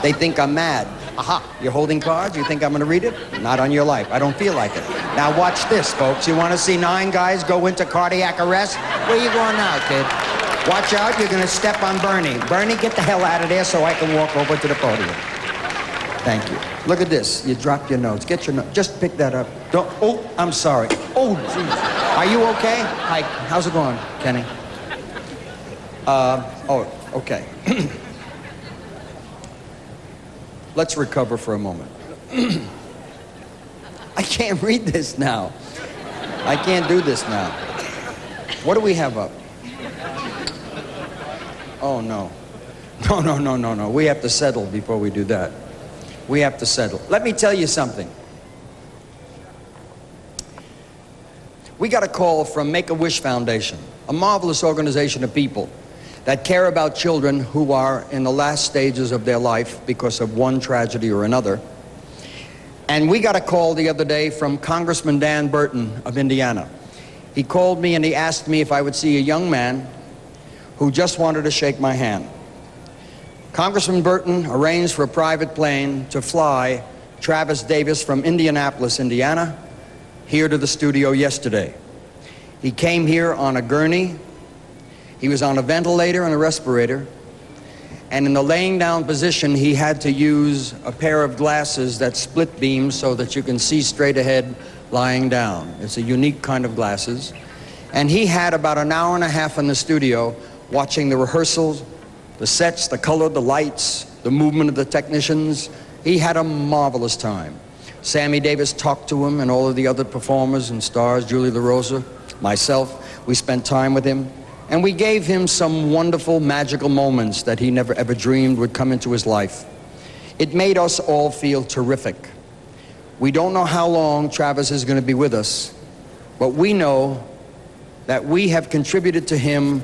They think I'm mad. Aha, you're holding cards? You think I'm going to read it? Not on your life. I don't feel like it. Now watch this, folks. You want to see 9 guys go into cardiac arrest? Where you going now, kid? Watch out, you're going to step on Bernie. Bernie, get the hell out of there so I can walk over to the podium. Thank you. Look at this. You dropped your notes. Get your notes. Just pick that up. Don't... Oh, I'm sorry. Oh, geez. Are you okay? Hi. How's it going, Kenny? Oh, okay. Let's recover for a moment. I can't read this now. I can't do this now. What do we have up? Oh, no. No. We have to settle before we do that. We have to settle. Let me tell you something. We got a call from Make-A-Wish Foundation, a marvelous organization of people that care about children who are in the last stages of their life because of one tragedy or another. And we got a call the other day from Congressman Dan Burton of Indiana. He called me and he asked me if I would see a young man who just wanted to shake my hand. Congressman Burton arranged for a private plane to fly Travis Davis from Indianapolis, Indiana, here to the studio yesterday. He came here on a gurney. He was on a ventilator and a respirator, and in the laying down position he had to use a pair of glasses that split beam so that you can see straight ahead lying down. It's a unique kind of glasses. And he had about an hour and a half in the studio watching the rehearsals, the sets, the color, the lights, the movement of the technicians. He had a marvelous time. Sammy Davis talked to him and all of the other performers and stars, Julie LaRosa, myself. We spent time with him. And we gave him some wonderful, magical moments that he never ever dreamed would come into his life. It made us all feel terrific. We don't know how long Travis is going to be with us, but we know that we have contributed to him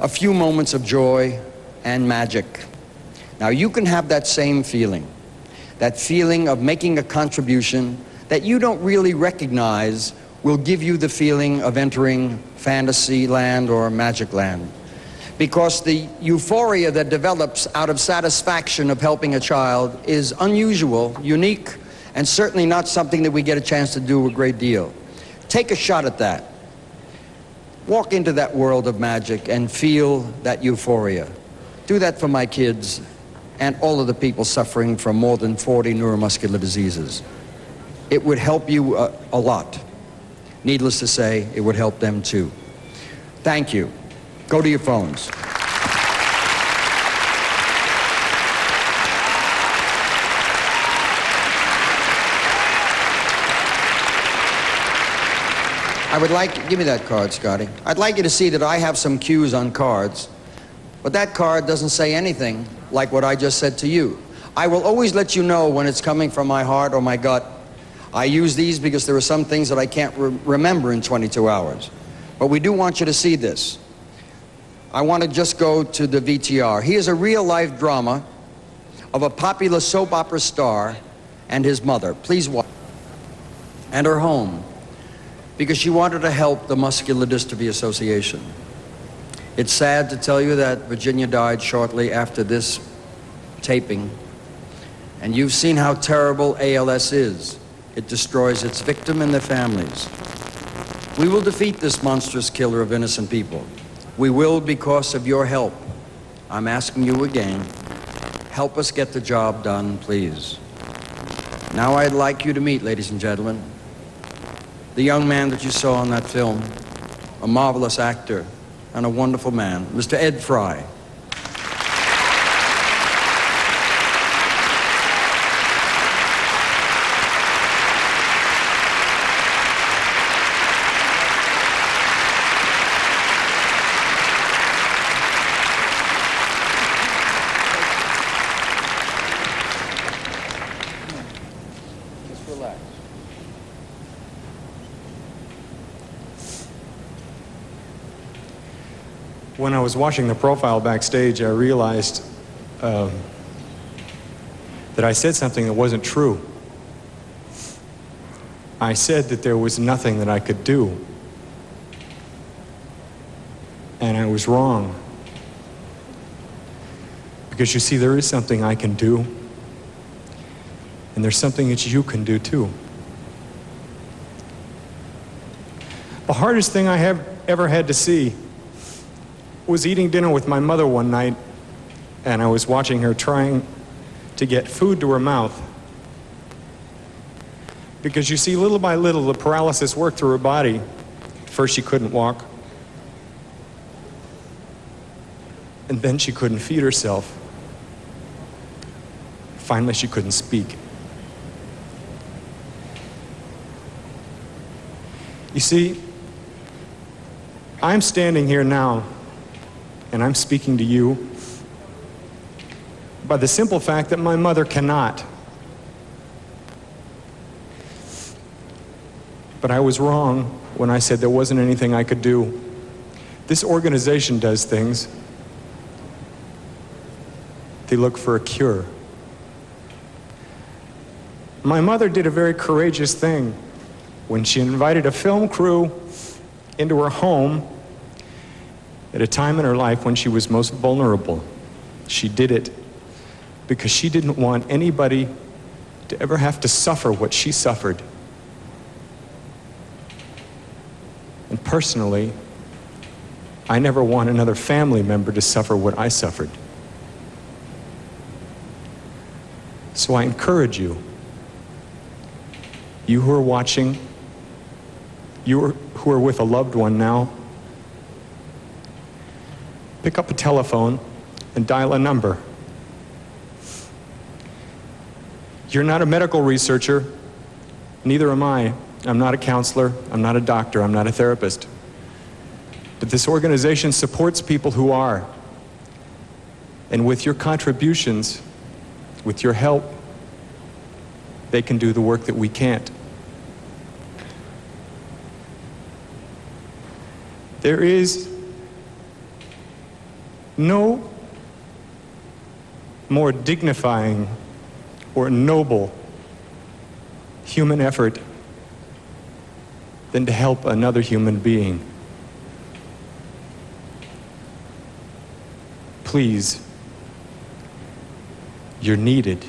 a few moments of joy and magic. Now you can have that same feeling, that feeling of making a contribution that you don't really recognize will give you the feeling of entering fantasy land or magic land. Because the euphoria that develops out of satisfaction of helping a child is unusual, unique, and certainly not something that we get a chance to do a great deal. Take a shot at that. Walk into that world of magic and feel that euphoria. Do that for my kids and all of the people suffering from more than 40 neuromuscular diseases. It would help you a lot. Needless to say, it would help them too. Thank you. Go to your phones. I would like, give me that card, Scotty. I'd like you to see that I have some cues on cards, but that card doesn't say anything like what I just said to you. I will always let you know when it's coming from my heart or my gut. I use these because there are some things that I can't remember in 22 hours. But we do want you to see this. I want to just go to the VTR. Here's a real-life drama of a popular soap opera star and his mother. Please watch. And her home, because she wanted to help the Muscular Dystrophy Association. It's sad to tell you that Virginia died shortly after this taping. And you've seen how terrible ALS is. It destroys its victim and their families. We will defeat this monstrous killer of innocent people. We will because of your help. I'm asking you again, help us get the job done, please. Now I'd like you to meet, ladies and gentlemen, the young man that you saw in that film, a marvelous actor and a wonderful man, Mr. Ed Fry. When I was watching the profile backstage, I realized that I said something that wasn't true. I said that there was nothing that I could do. And I was wrong. Because you see, there is something I can do. And there's something that you can do too. The hardest thing I have ever had to see was eating dinner with my mother one night, and I was watching her trying to get food to her mouth. Because you see, little by little, the paralysis worked through her body. First, she couldn't walk. And then she couldn't feed herself. Finally, she couldn't speak. You see, I'm standing here now, and I'm speaking to you by the simple fact that my mother cannot. But I was wrong when I said there wasn't anything I could do. This organization does things. They look for a cure. My mother did a very courageous thing when she invited a film crew into her home at a time in her life when she was most vulnerable. She did it because she didn't want anybody to ever have to suffer what she suffered. And personally, I never want another family member to suffer what I suffered. So I encourage you, you who are watching, you who are with a loved one now, pick up a telephone and dial a number. You're not a medical researcher, neither am I. I'm not a counselor, I'm not a doctor, I'm not a therapist. But this organization supports people who are. And with your contributions, with your help, they can do the work that we can't. There is no more dignifying or noble human effort than to help another human being. Please, you're needed,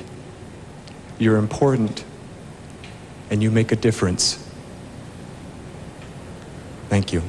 you're important, and you make a difference. Thank you.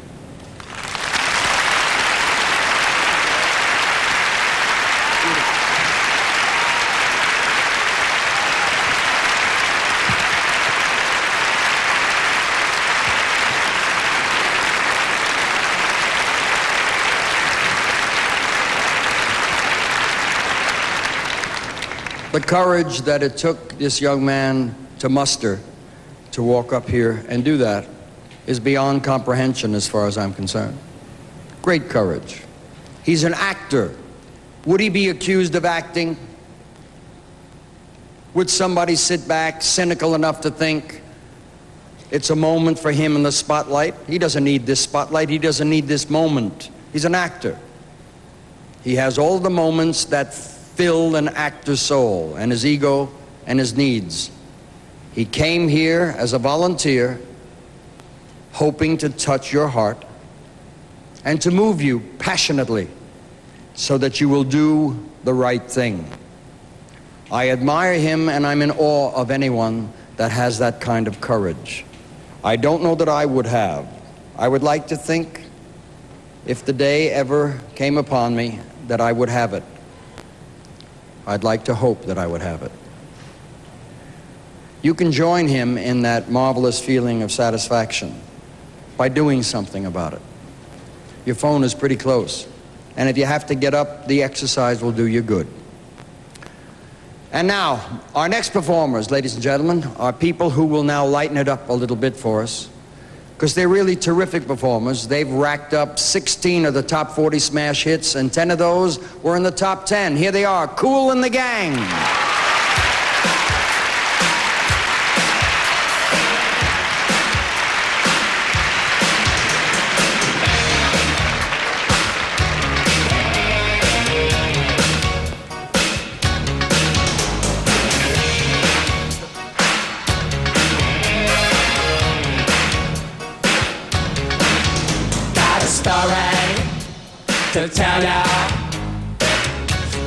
The courage that it took this young man to muster to walk up here and do that is beyond comprehension as far as I'm concerned. Great courage. He's an actor. Would he be accused of acting? Would somebody sit back cynical enough to think it's a moment for him in the spotlight? He doesn't need this spotlight. He doesn't need this moment. He's an actor. He has all the moments that fill an actor's soul and his ego and his needs. He came here as a volunteer, hoping to touch your heart and to move you passionately so that you will do the right thing. I admire him, and I'm in awe of anyone that has that kind of courage. I don't know that I would have. I would like to think, if the day ever came upon me, that I would have it. I'd like to hope that I would have it. You can join him in that marvelous feeling of satisfaction by doing something about it. Your phone is pretty close, and if you have to get up, the exercise will do you good. And now, our next performers, ladies and gentlemen, are people who will now lighten it up a little bit for us, because they're really terrific performers. They've racked up 16 of the top 40 smash hits, and 10 of those were in the top 10. Here they are, Kool and the Gang. To tell ya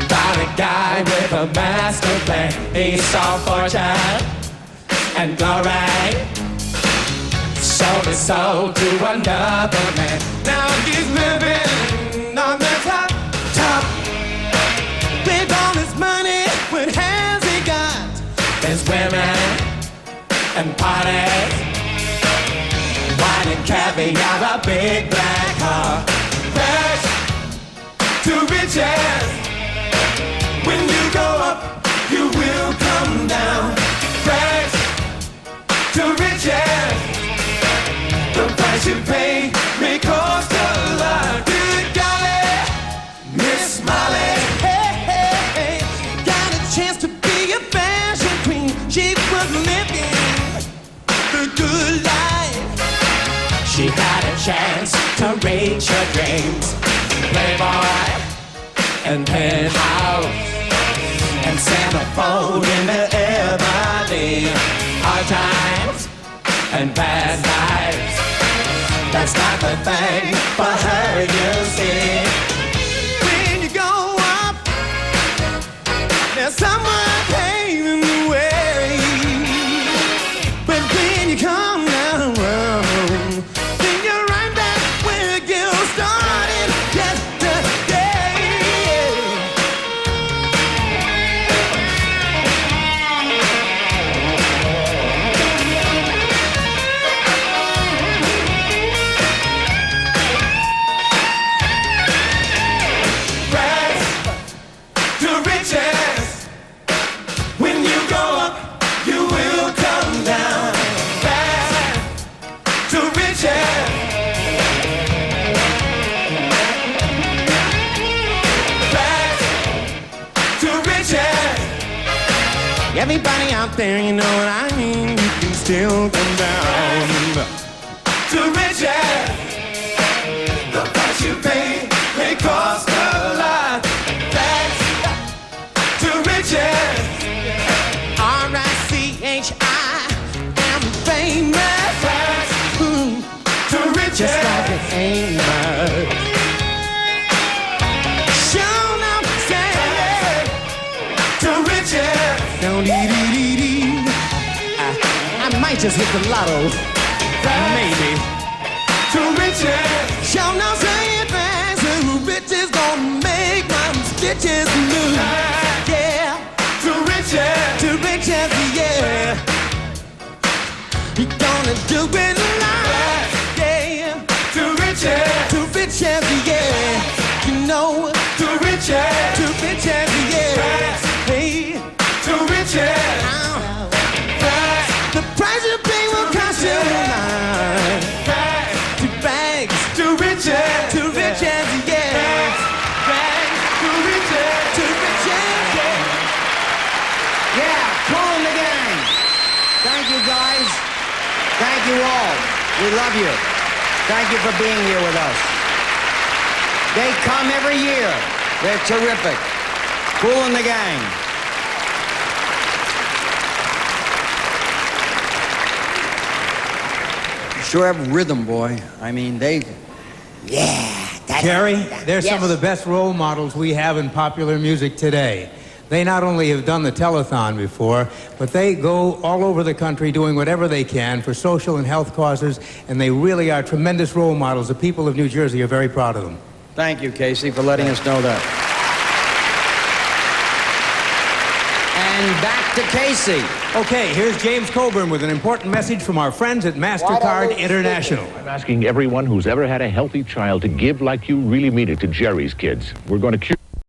about a guy with a master plan. He saw fortune and glory, sold his soul to another man. Now he's living on the top. With all his money, what has he got? There's women and parties, wine and caviar, a big black car. To riches, when you go up, you will come down. Fresh to riches, the price you pay may cost a lot. Good golly, Miss Molly, hey, got a chance to be a fashion queen. She was living the good life. She had a chance to reach her dreams. Playboy and penthouse and centerfold in the Ebony. Hard times and bad lives, that's not the thing for her, you see. When you go up, there's someone paving the way. But when you come down, then you're right back where you started. Everybody out there, you know what I mean. You can still come down to riches. The price you pay may cost a lot. That's to riches. R-I-C-H-I am famous. To riches. Just like it ain't much. I might just hit the lotto, maybe. To riches, shall not say it fast. Riches gonna make my stitches move. Yeah, to riches, yeah. You gonna do it live, yeah. To riches, yeah. You know, to riches, yeah. Hey. To riches, the price you pay will cost you a lot. To bags, to riches, yeah. Bags, to riches, yeah. Yeah, Kool and the Gang. Thank you, guys. Thank you all. We love you. Thank you for being here with us. They come every year. They're terrific. Kool and the Gang. Sure have rhythm, boy. I mean, Jerry, they're some of the best role models we have in popular music today. They not only have done the telethon before, but they go all over the country doing whatever they can for social and health causes, and they really are tremendous role models. The people of New Jersey are very proud of them. Thank you, Casey, for letting us know that. And back to Casey. Okay, here's James Coburn with an important message from our friends at MasterCard International. I'm asking everyone who's ever had a healthy child to give like you really mean it to Jerry's Kids. We're going to cure